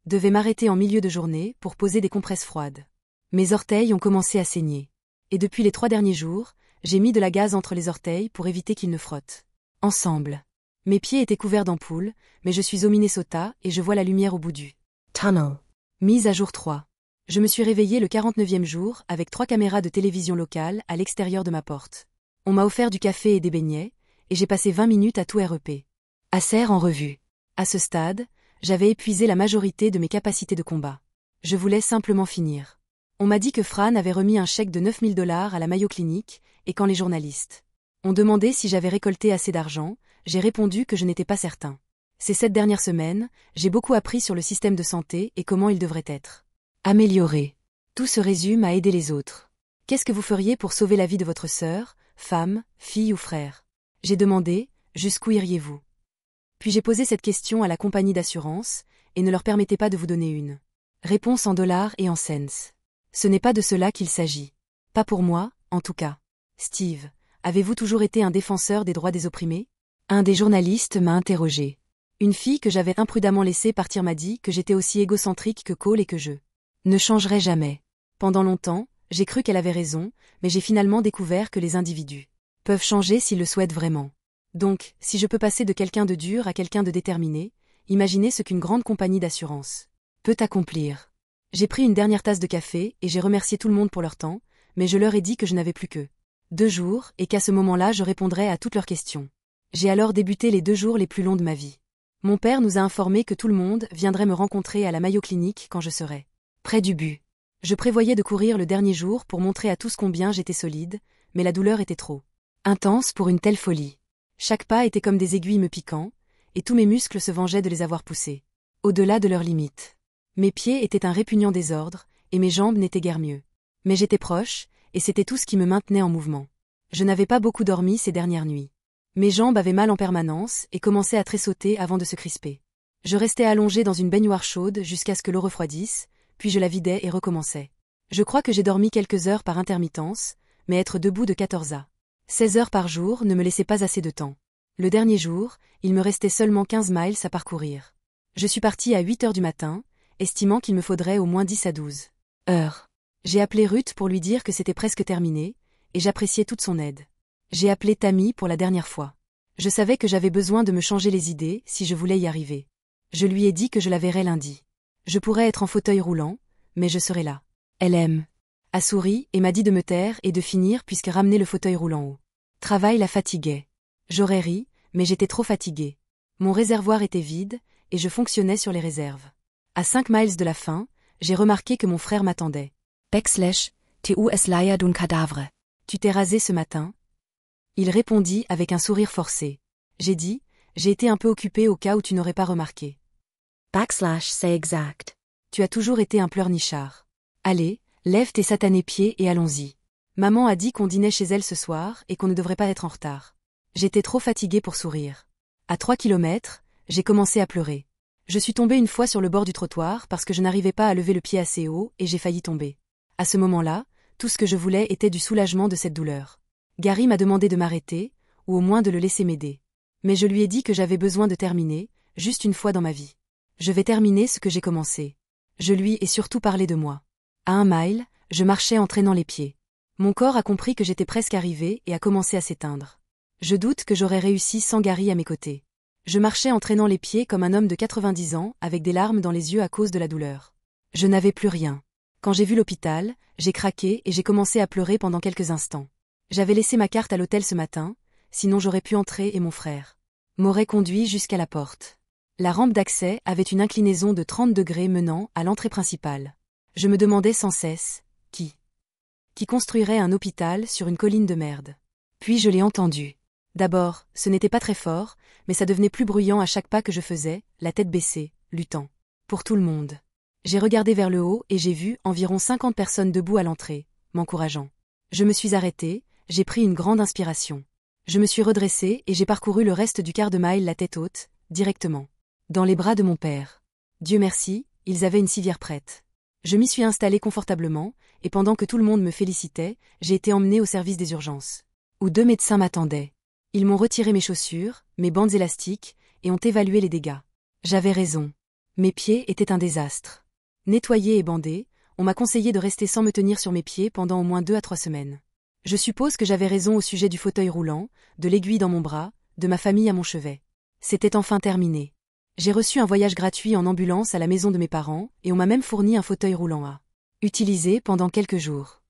devais m'arrêter en milieu de journée pour poser des compresses froides. Mes orteils ont commencé à saigner. Et depuis les 3 derniers jours, j'ai mis de la gaze entre les orteils pour éviter qu'ils ne frottent ensemble. Mes pieds étaient couverts d'ampoules, mais je suis au Minnesota et je vois la lumière au bout du Tunnel. Mise à jour 3. Je me suis réveillé le 49e jour avec 3 caméras de télévision locale à l'extérieur de ma porte. On m'a offert du café et des beignets, et j'ai passé 20 minutes à tout REP. Acer en revue. À ce stade, j'avais épuisé la majorité de mes capacités de combat. Je voulais simplement finir. On m'a dit que Fran avait remis un chèque de 9 000 $ à la Mayo Clinic, et quand les journalistes ont demandé si j'avais récolté assez d'argent, j'ai répondu que je n'étais pas certain. Ces 7 dernières semaines, j'ai beaucoup appris sur le système de santé et comment il devrait être amélioré. Tout se résume à aider les autres. Qu'est-ce que vous feriez pour sauver la vie de votre sœur, femme, fille ou frère? J'ai demandé, jusqu'où iriez-vous? Puis j'ai posé cette question à la compagnie d'assurance, et ne leur permettez pas de vous donner une réponse en dollars et en cents. Ce n'est pas de cela qu'il s'agit. Pas pour moi, en tout cas. Steve, avez-vous toujours été un défenseur des droits des opprimés? Un des journalistes m'a interrogé. Une fille que j'avais imprudemment laissée partir m'a dit que j'étais aussi égocentrique que Cole et que je ne changerais jamais. Pendant longtemps, j'ai cru qu'elle avait raison, mais j'ai finalement découvert que les individus peuvent changer s'ils le souhaitent vraiment. Donc, si je peux passer de quelqu'un de dur à quelqu'un de déterminé, imaginez ce qu'une grande compagnie d'assurance peut accomplir. J'ai pris une dernière tasse de café et j'ai remercié tout le monde pour leur temps, mais je leur ai dit que je n'avais plus que 2 jours et qu'à ce moment-là je répondrais à toutes leurs questions. J'ai alors débuté les 2 jours les plus longs de ma vie. Mon père nous a informé que tout le monde viendrait me rencontrer à la Mayo Clinic quand je serais près du but. Je prévoyais de courir le dernier jour pour montrer à tous combien j'étais solide, mais la douleur était trop intense pour une telle folie. Chaque pas était comme des aiguilles me piquant, et tous mes muscles se vengeaient de les avoir poussés au-delà de leurs limites. Mes pieds étaient un répugnant désordre, et mes jambes n'étaient guère mieux. Mais j'étais proche, et c'était tout ce qui me maintenait en mouvement. Je n'avais pas beaucoup dormi ces dernières nuits. Mes jambes avaient mal en permanence et commençaient à tressauter avant de se crisper. Je restais allongé dans une baignoire chaude jusqu'à ce que l'eau refroidisse, puis je la vidais et recommençais. Je crois que j'ai dormi quelques heures par intermittence, mais être debout de 14 à 16 heures par jour ne me laissait pas assez de temps. Le dernier jour, il me restait seulement 15 miles à parcourir. Je suis parti à 8 heures du matin, estimant qu'il me faudrait au moins 10 à 12 heures. J'ai appelé Ruth pour lui dire que c'était presque terminé, et j'appréciais toute son aide. J'ai appelé Tammy pour la dernière fois. Je savais que j'avais besoin de me changer les idées si je voulais y arriver. Je lui ai dit que je la verrais lundi. Je pourrais être en fauteuil roulant, mais je serai là. Elle aime A souri et m'a dit de me taire et de finir puisque ramener le fauteuil roulant haut. Travail la fatiguait. J'aurais ri, mais j'étais trop fatiguée. Mon réservoir était vide, et je fonctionnais sur les réserves. À 5 miles de la fin, j'ai remarqué que mon frère m'attendait. Tu es liar d'un cadavre. Tu t'es rasé ce matin? Il répondit avec un sourire forcé. J'ai dit, j'ai été un peu occupée au cas où tu n'aurais pas remarqué. C'est exact. Tu as toujours été un pleurnichard. Allez, lève tes satanés pieds et allons-y. Maman a dit qu'on dînait chez elle ce soir et qu'on ne devrait pas être en retard. J'étais trop fatiguée pour sourire. À 3 kilomètres, j'ai commencé à pleurer. Je suis tombée une fois sur le bord du trottoir parce que je n'arrivais pas à lever le pied assez haut et j'ai failli tomber. À ce moment-là, tout ce que je voulais était du soulagement de cette douleur. Gary m'a demandé de m'arrêter, ou au moins de le laisser m'aider. Mais je lui ai dit que j'avais besoin de terminer, juste une fois dans ma vie. Je vais terminer ce que j'ai commencé. Je lui ai surtout parlé de moi. À 1 mile, je marchais en traînant les pieds. Mon corps a compris que j'étais presque arrivée et a commencé à s'éteindre. Je doute que j'aurais réussi sans Gary à mes côtés. Je marchais en traînant les pieds comme un homme de 90 ans avec des larmes dans les yeux à cause de la douleur. Je n'avais plus rien. Quand j'ai vu l'hôpital, j'ai craqué et j'ai commencé à pleurer pendant quelques instants. J'avais laissé ma carte à l'hôtel ce matin, sinon j'aurais pu entrer et mon frère m'aurait conduit jusqu'à la porte. La rampe d'accès avait une inclinaison de 30 degrés menant à l'entrée principale. Je me demandais sans cesse, qui construirait un hôpital sur une colline de merde. Puis je l'ai entendu. D'abord, ce n'était pas très fort, mais ça devenait plus bruyant à chaque pas que je faisais, la tête baissée, luttant. Pour tout le monde. J'ai regardé vers le haut et j'ai vu environ 50 personnes debout à l'entrée, m'encourageant. Je me suis arrêtée, j'ai pris une grande inspiration. Je me suis redressée et j'ai parcouru le reste du quart de mile la tête haute, directement. Dans les bras de mon père. Dieu merci, ils avaient une civière prête. Je m'y suis installée confortablement, et pendant que tout le monde me félicitait, j'ai été emmenée au service des urgences. Où 2 médecins m'attendaient. Ils m'ont retiré mes chaussures, mes bandes élastiques, et ont évalué les dégâts. J'avais raison. Mes pieds étaient un désastre. Nettoyés et bandés, on m'a conseillé de rester sans me tenir sur mes pieds pendant au moins 2 à 3 semaines. Je suppose que j'avais raison au sujet du fauteuil roulant, de l'aiguille dans mon bras, de ma famille à mon chevet. C'était enfin terminé. J'ai reçu un voyage gratuit en ambulance à la maison de mes parents, et on m'a même fourni un fauteuil roulant à utiliser pendant quelques jours.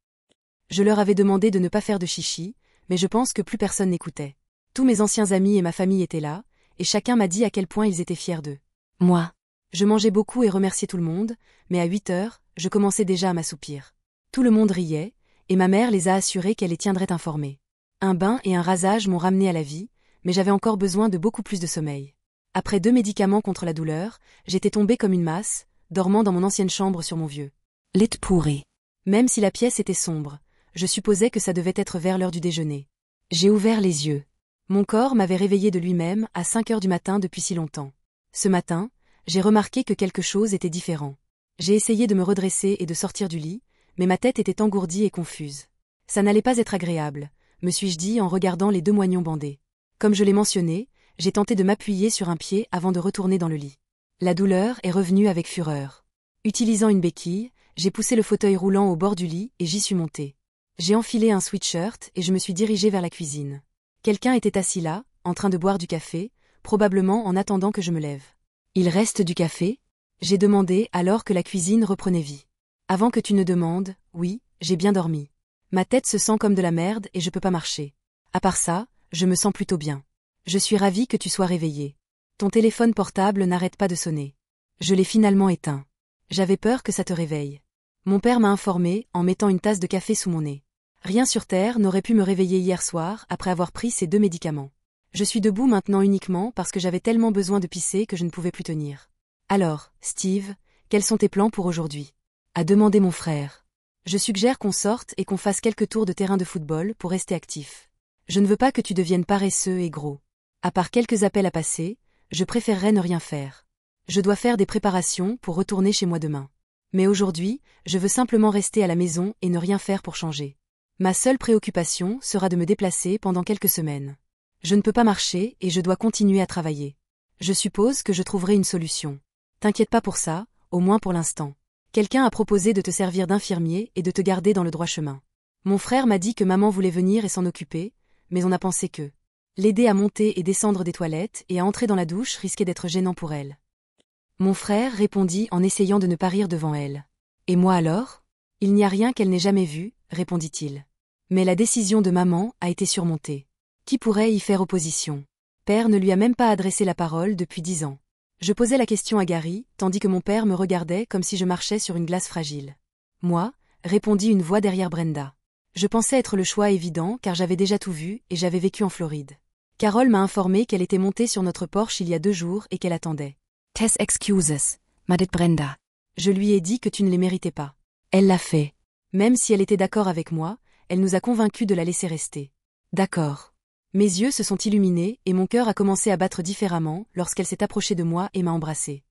Je leur avais demandé de ne pas faire de chichi, mais je pense que plus personne n'écoutait. Tous mes anciens amis et ma famille étaient là, et chacun m'a dit à quel point ils étaient fiers d'eux. Moi. Je mangeais beaucoup et remerciais tout le monde, mais à 8 heures, je commençais déjà à m'assoupir. Tout le monde riait, et ma mère les a assurés qu'elle les tiendrait informés. Un bain et un rasage m'ont ramené à la vie, mais j'avais encore besoin de beaucoup plus de sommeil. Après 2 médicaments contre la douleur, j'étais tombée comme une masse, dormant dans mon ancienne chambre sur mon vieux Lit pourri. Même si la pièce était sombre, je supposais que ça devait être vers l'heure du déjeuner. J'ai ouvert les yeux. Mon corps m'avait réveillé de lui-même à 5 heures du matin depuis si longtemps. Ce matin, j'ai remarqué que quelque chose était différent. J'ai essayé de me redresser et de sortir du lit, mais ma tête était engourdie et confuse. Ça n'allait pas être agréable, me suis-je dit en regardant les 2 moignons bandés. Comme je l'ai mentionné, j'ai tenté de m'appuyer sur un pied avant de retourner dans le lit. La douleur est revenue avec fureur. Utilisant une béquille, j'ai poussé le fauteuil roulant au bord du lit et j'y suis montée. J'ai enfilé un sweatshirt et je me suis dirigée vers la cuisine. Quelqu'un était assis là, en train de boire du café, probablement en attendant que je me lève. Il reste du café? J'ai demandé alors que la cuisine reprenait vie. Avant que tu ne demandes, oui, j'ai bien dormi. Ma tête se sent comme de la merde et je peux pas marcher. À part ça, je me sens plutôt bien. Je suis ravie que tu sois réveillée. Ton téléphone portable n'arrête pas de sonner. Je l'ai finalement éteint. J'avais peur que ça te réveille. Mon père m'a informé en mettant une tasse de café sous mon nez. Rien sur terre n'aurait pu me réveiller hier soir après avoir pris ces 2 médicaments. Je suis debout maintenant uniquement parce que j'avais tellement besoin de pisser que je ne pouvais plus tenir. Alors, Steve, quels sont tes plans pour aujourd'hui? A demandé mon frère. Je suggère qu'on sorte et qu'on fasse quelques tours de terrain de football pour rester actif. Je ne veux pas que tu deviennes paresseux et gros. À part quelques appels à passer, je préférerais ne rien faire. Je dois faire des préparations pour retourner chez moi demain. Mais aujourd'hui, je veux simplement rester à la maison et ne rien faire pour changer. Ma seule préoccupation sera de me déplacer pendant quelques semaines. Je ne peux pas marcher et je dois continuer à travailler. Je suppose que je trouverai une solution. T'inquiète pas pour ça, au moins pour l'instant. Quelqu'un a proposé de te servir d'infirmier et de te garder dans le droit chemin. Mon frère m'a dit que maman voulait venir et s'en occuper, mais on a pensé que l'aider à monter et descendre des toilettes et à entrer dans la douche risquait d'être gênant pour elle. Mon frère répondit en essayant de ne pas rire devant elle. Et moi alors? Il n'y a rien qu'elle n'ait jamais vu, répondit-il. Mais la décision de maman a été surmontée. Qui pourrait y faire opposition? Père ne lui a même pas adressé la parole depuis 10 ans. Je posais la question à Gary, tandis que mon père me regardait comme si je marchais sur une glace fragile. Moi, répondit une voix derrière Brenda. Je pensais être le choix évident car j'avais déjà tout vu et j'avais vécu en Floride. Carole m'a informé qu'elle était montée sur notre porche il y a 2 jours et qu'elle attendait. Tes excuses, m'a dit Brenda. Je lui ai dit que tu ne les méritais pas. Elle l'a fait. Même si elle était d'accord avec moi, elle nous a convaincus de la laisser rester. D'accord. Mes yeux se sont illuminés et mon cœur a commencé à battre différemment lorsqu'elle s'est approchée de moi et m'a embrassé.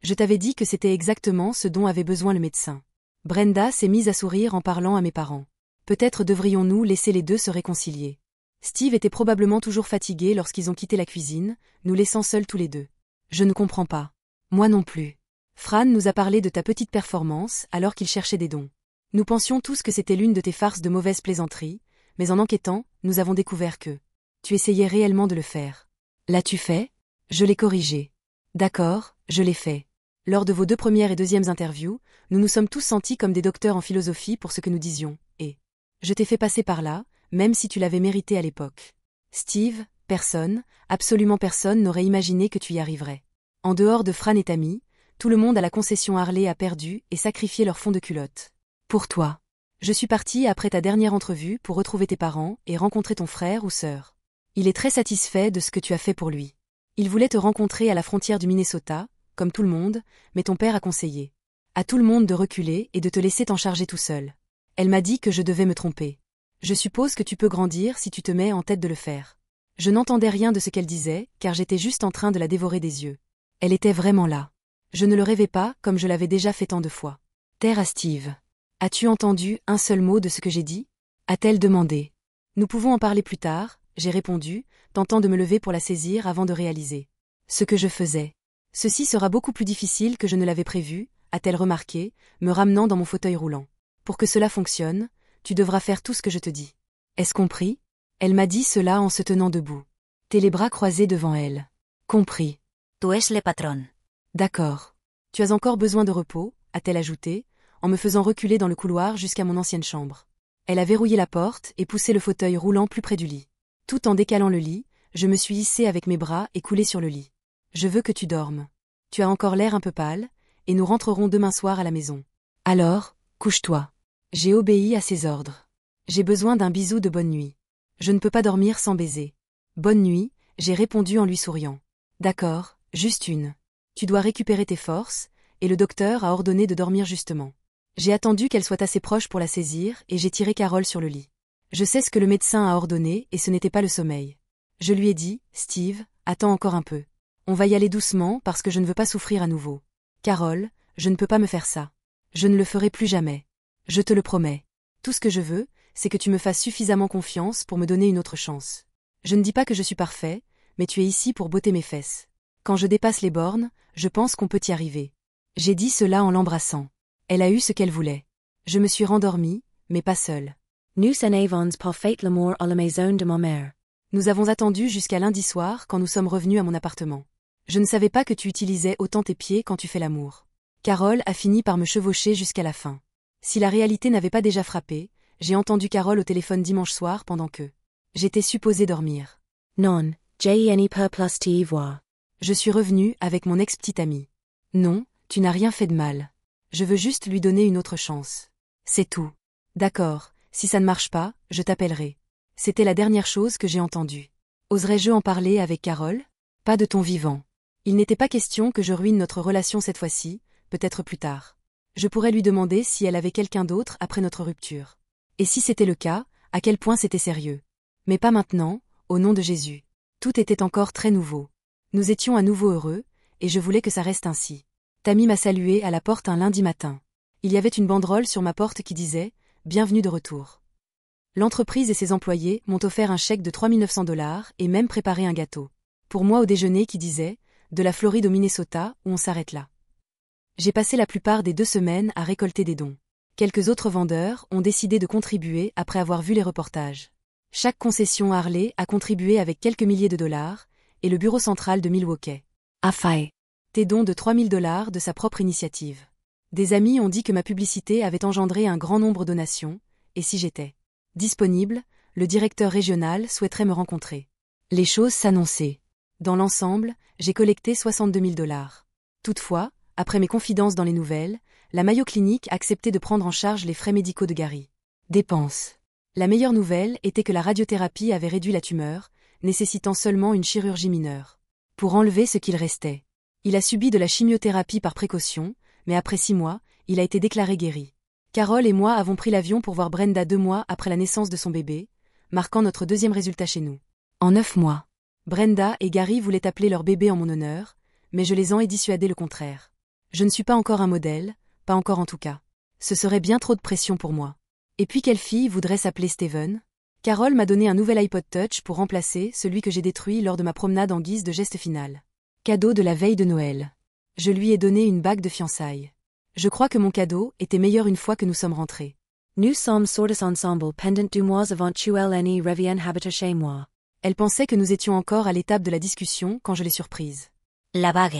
Je t'avais dit que c'était exactement ce dont avait besoin le médecin. Brenda s'est mise à sourire en parlant à mes parents. Peut-être devrions-nous laisser les deux se réconcilier. Steve était probablement toujours fatigué lorsqu'ils ont quitté la cuisine, nous laissant seuls tous les deux. Je ne comprends pas. Moi non plus. Fran nous a parlé de ta petite performance alors qu'il cherchait des dons. Nous pensions tous que c'était l'une de tes farces de mauvaise plaisanterie, mais en enquêtant, nous avons découvert que tu essayais réellement de le faire. L'as-tu fait? Je l'ai corrigé. D'accord, je l'ai fait. Lors de vos 2 premières et 2e interviews, nous nous sommes tous sentis comme des docteurs en philosophie pour ce que nous disions, et je t'ai fait passer par là, même si tu l'avais mérité à l'époque. Steve, personne, absolument personne n'aurait imaginé que tu y arriverais. En dehors de Fran et Tammy, tout le monde à la concession Harley a perdu et sacrifié leur fond de culotte. Pour toi. Je suis partie après ta dernière entrevue pour retrouver tes parents et rencontrer ton frère ou sœur. Il est très satisfait de ce que tu as fait pour lui. Il voulait te rencontrer à la frontière du Minnesota, comme tout le monde, mais ton père a conseillé à tout le monde de reculer et de te laisser t'en charger tout seul. Elle m'a dit que je devais me tromper. Je suppose que tu peux grandir si tu te mets en tête de le faire. Je n'entendais rien de ce qu'elle disait, car j'étais juste en train de la dévorer des yeux. Elle était vraiment là. Je ne le rêvais pas, comme je l'avais déjà fait tant de fois. Terre à Steve. As-tu entendu un seul mot de ce que j'ai dit? A-t-elle demandé. Nous pouvons en parler plus tard, j'ai répondu, tentant de me lever pour la saisir avant de réaliser ce que je faisais. Ceci sera beaucoup plus difficile que je ne l'avais prévu, a-t-elle remarqué, me ramenant dans mon fauteuil roulant. Pour que cela fonctionne, tu devras faire tout ce que je te dis. Est-ce compris? Elle m'a dit cela en se tenant debout. T'es les bras croisés devant elle. Compris. Tu es le patron. D'accord. Tu as encore besoin de repos, a-t-elle ajouté, en me faisant reculer dans le couloir jusqu'à mon ancienne chambre. Elle a verrouillé la porte et poussé le fauteuil roulant plus près du lit. Tout en décalant le lit, je me suis hissée avec mes bras et coulée sur le lit. Je veux que tu dormes. Tu as encore l'air un peu pâle, et nous rentrerons demain soir à la maison. Alors, couche-toi. J'ai obéi à ses ordres. J'ai besoin d'un bisou de bonne nuit. Je ne peux pas dormir sans baiser. Bonne nuit, j'ai répondu en lui souriant. D'accord, juste une. Tu dois récupérer tes forces, et le docteur a ordonné de dormir justement. J'ai attendu qu'elle soit assez proche pour la saisir et j'ai tiré Carole sur le lit. Je sais ce que le médecin a ordonné et ce n'était pas le sommeil. Je lui ai dit, Steve, attends encore un peu. On va y aller doucement parce que je ne veux pas souffrir à nouveau. Carole, je ne peux pas me faire ça. Je ne le ferai plus jamais. Je te le promets. Tout ce que je veux, c'est que tu me fasses suffisamment confiance pour me donner une autre chance. Je ne dis pas que je suis parfait, mais tu es ici pour botter mes fesses. Quand je dépasse les bornes, je pense qu'on peut y arriver. J'ai dit cela en l'embrassant. Elle a eu ce qu'elle voulait. Je me suis rendormie, mais pas seule. Nous en avons pas fait l'amour à la maison de ma mère. Nous avons attendu jusqu'à lundi soir quand nous sommes revenus à mon appartement. Je ne savais pas que tu utilisais autant tes pieds quand tu fais l'amour. Carole a fini par me chevaucher jusqu'à la fin. Si la réalité n'avait pas déjà frappé, j'ai entendu Carole au téléphone dimanche soir pendant que j'étais supposée dormir. Non, j'ai ni per plus t'y voir. Je suis revenue avec mon ex-petite amie. Non, tu n'as rien fait de mal. Je veux juste lui donner une autre chance. C'est tout. D'accord, si ça ne marche pas, je t'appellerai. C'était la dernière chose que j'ai entendue. Oserais-je en parler avec Carole? Pas de ton vivant. Il n'était pas question que je ruine notre relation cette fois-ci, peut-être plus tard. Je pourrais lui demander si elle avait quelqu'un d'autre après notre rupture. Et si c'était le cas, à quel point c'était sérieux. Mais pas maintenant, au nom de Jésus. Tout était encore très nouveau. Nous étions à nouveau heureux, et je voulais que ça reste ainsi. Tammy m'a salué à la porte un lundi matin. Il y avait une banderole sur ma porte qui disait « Bienvenue de retour ». L'entreprise et ses employés m'ont offert un chèque de 3 900 $ et même préparé un gâteau. Pour moi au déjeuner qui disait « De la Floride au Minnesota, où on s'arrête là ». J'ai passé la plupart des 2 semaines à récolter des dons. Quelques autres vendeurs ont décidé de contribuer après avoir vu les reportages. Chaque concession Harley a contribué avec quelques milliers de dollars, et le bureau central de Milwaukee a fait des dons de 3 000 $ de sa propre initiative. Des amis ont dit que ma publicité avait engendré un grand nombre de donations, et si j'étais disponible, le directeur régional souhaiterait me rencontrer. Les choses s'annonçaient. Dans l'ensemble, j'ai collecté 62 000 $. Toutefois, après mes confidences dans les nouvelles, la Mayo Clinic acceptait de prendre en charge les frais médicaux de Gary. Dépenses. La meilleure nouvelle était que la radiothérapie avait réduit la tumeur, nécessitant seulement une chirurgie mineure. Pour enlever ce qu'il restait. Il a subi de la chimiothérapie par précaution, mais après 6 mois, il a été déclaré guéri. Carole et moi avons pris l'avion pour voir Brenda 2 mois après la naissance de son bébé, marquant notre deuxième résultat chez nous. En 9 mois. Brenda et Gary voulaient appeler leur bébé en mon honneur, mais je les en ai dissuadés le contraire. Je ne suis pas encore un modèle, pas encore en tout cas. Ce serait bien trop de pression pour moi. Et puis quelle fille voudrait s'appeler Steven? Carole m'a donné un nouvel iPod Touch pour remplacer celui que j'ai détruit lors de ma promenade en guise de geste final. Cadeau de la veille de Noël. Je lui ai donné une bague de fiançailles. Je crois que mon cadeau était meilleur une fois que nous sommes rentrés. Nous sommes sortis ensemble pendant 2 mois avant tu ne reviennes habiter chez moi. Elle pensait que nous étions encore à l'étape de la discussion quand je l'ai surprise. La bague.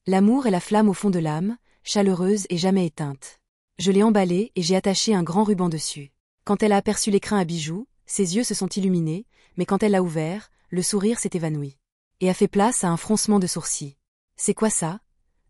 L'amour est la flamme au fond de l'âme, chaleureuse et jamais éteinte. Je l'ai emballée et j'ai attaché un grand ruban dessus. Quand elle a aperçu l'écrin à bijoux, ses yeux se sont illuminés, mais quand elle l'a ouvert, le sourire s'est évanoui. Et a fait place à un froncement de sourcils. « C'est quoi ça ?»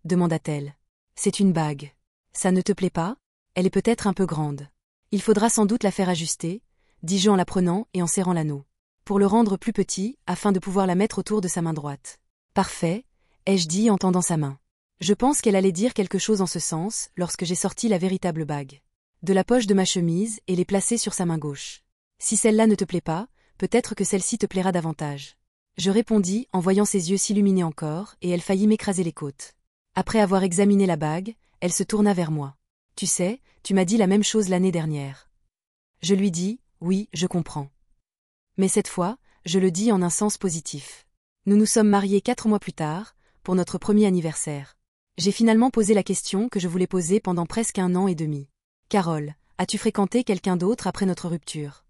demanda-t-elle. « C'est une bague. Ça ne te plaît pas? Elle est peut-être un peu grande. Il faudra sans doute la faire ajuster, dis-je en la prenant et en serrant l'anneau. Pour le rendre plus petit, afin de pouvoir la mettre autour de sa main droite. Parfait, ai-je dit en tendant sa main. Je pense qu'elle allait dire quelque chose en ce sens lorsque j'ai sorti la véritable bague de la poche de ma chemise et l'ai placée sur sa main gauche. Si celle-là ne te plaît pas, peut-être que celle-ci te plaira davantage. Je répondis en voyant ses yeux s'illuminer encore et elle faillit m'écraser les côtes. Après avoir examiné la bague, elle se tourna vers moi. Tu sais, tu m'as dit la même chose l'année dernière. Je lui dis, oui, je comprends. Mais cette fois, je le dis en un sens positif. Nous nous sommes mariés 4 mois plus tard, pour notre premier anniversaire. J'ai finalement posé la question que je voulais poser pendant presque 1 an et demi. Carole, as-tu fréquenté quelqu'un d'autre après notre rupture?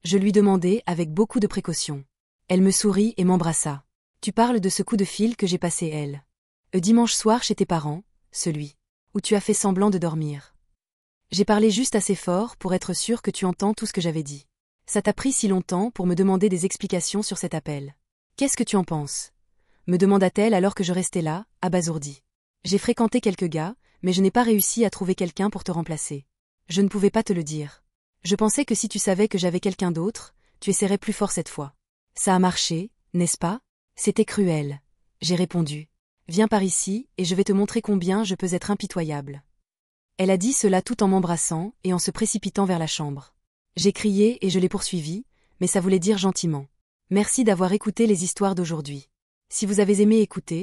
Je lui demandai avec beaucoup de précaution. Elle me sourit et m'embrassa. Tu parles de ce coup de fil que j'ai passé elle. Dimanche soir chez tes parents, celui où tu as fait semblant de dormir. J'ai parlé juste assez fort pour être sûre que tu entends tout ce que j'avais dit. Ça t'a pris si longtemps pour me demander des explications sur cet appel. Qu'est-ce que tu en penses? Me demanda-t-elle alors que je restais là, abasourdie. J'ai fréquenté quelques gars, mais je n'ai pas réussi à trouver quelqu'un pour te remplacer. Je ne pouvais pas te le dire. Je pensais que si tu savais que j'avais quelqu'un d'autre, tu essaierais plus fort cette fois. Ça a marché, n'est-ce pas? C'était cruel. J'ai répondu. Viens par ici, et je vais te montrer combien je peux être impitoyable. Elle a dit cela tout en m'embrassant et en se précipitant vers la chambre. J'ai crié et je l'ai poursuivi, mais ça voulait dire gentiment. Merci d'avoir écouté les histoires d'aujourd'hui. Si vous avez aimé écouter,